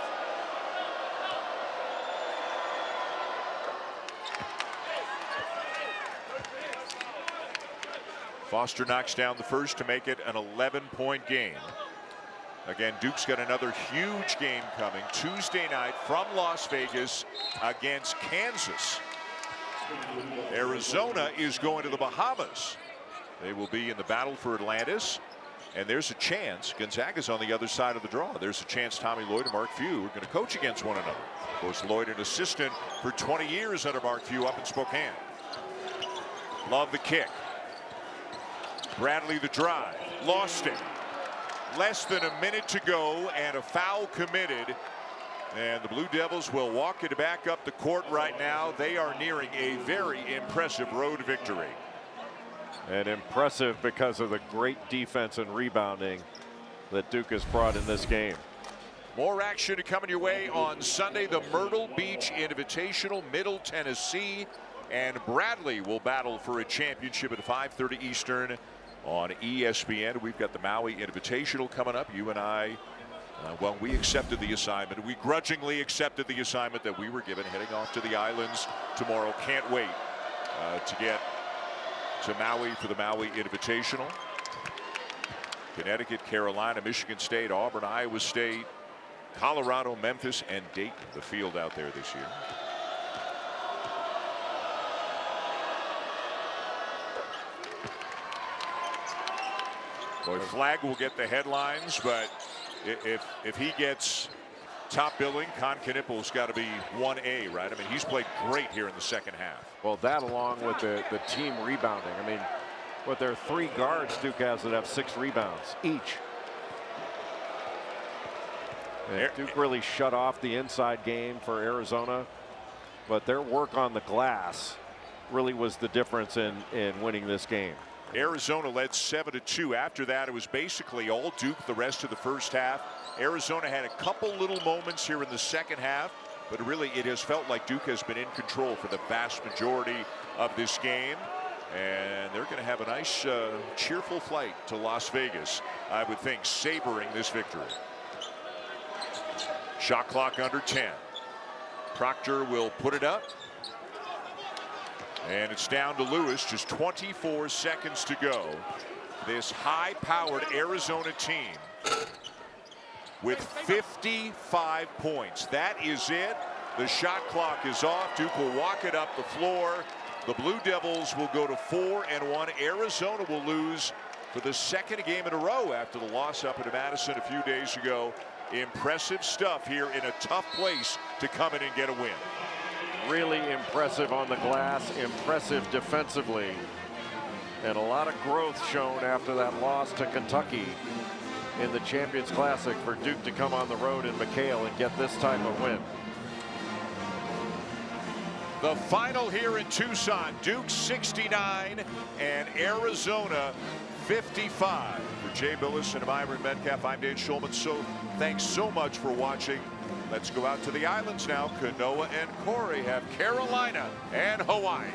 A: Foster knocks down the first to make it an 11-point game. Again, Duke's got another huge game coming Tuesday night from Las Vegas against Kansas. Arizona is going to the Bahamas. They will be in the battle for Atlantis. And there's a chance Gonzaga's on the other side of the draw. There's a chance Tommy Lloyd and Mark Few are going to coach against one another. Of course, Lloyd an assistant for 20 years under Mark Few up in Spokane. Love the kick. Bradley the drive. Lost it. Less than a minute to go and a foul committed. And the Blue Devils will walk it back up the court right now. They are nearing a very impressive road victory.
B: And impressive because of the great defense and rebounding that Duke has brought in this game.
A: More action coming your way on Sunday. The Myrtle Beach Invitational, Middle Tennessee, and Bradley will battle for a championship at 5:30 Eastern on ESPN. We've got the Maui Invitational coming up. You and I, well, we accepted the assignment. We grudgingly accepted the assignment that we were given, heading off to the islands tomorrow. Can't wait to get to Maui for the Maui Invitational. Connecticut, Carolina, Michigan State, Auburn, Iowa State, Colorado, Memphis, and Dayton, the field out there this year. Boy, Flagg will get the headlines, but if he gets top billing, Con Knippel's got to be 1A, right? I mean, he's played great here in the second half.
B: Well, that along with the team rebounding. I mean, with their 3 guards, Duke has that have 6 rebounds each. And Duke really shut off the inside game for Arizona, but their work on the glass really was the difference in winning this game.
A: Arizona led 7-2. After that, it was basically all Duke the rest of the first half. Arizona had a couple little moments here in the second half, but really it has felt like Duke has been in control for the vast majority of this game. And they're going to have a nice cheerful flight to Las Vegas, I would think, savoring this victory. Shot clock under 10. Proctor will put it up. And it's down to Lewis, just 24 seconds to go. This high-powered Arizona team with 55 points. That is it. The shot clock is off. Duke will walk it up the floor. The Blue Devils will go to 4-1. Arizona will lose for the second game in a row after the loss up in Madison a few days ago Impressive stuff here in a tough place to come in and get a win.
B: Really impressive on the glass, impressive defensively, and a lot of growth shown after that loss to Kentucky in the Champions Classic for Duke to come on the road in McKale and get this type of win.
A: The final here in Tucson, Duke 69 and Arizona 55. For Jay Billis and Myron Metcalf, I'm Dave Schulman. So thanks so much for watching. Let's go out to the islands now. Kanoa and Corey have Carolina and Hawaii.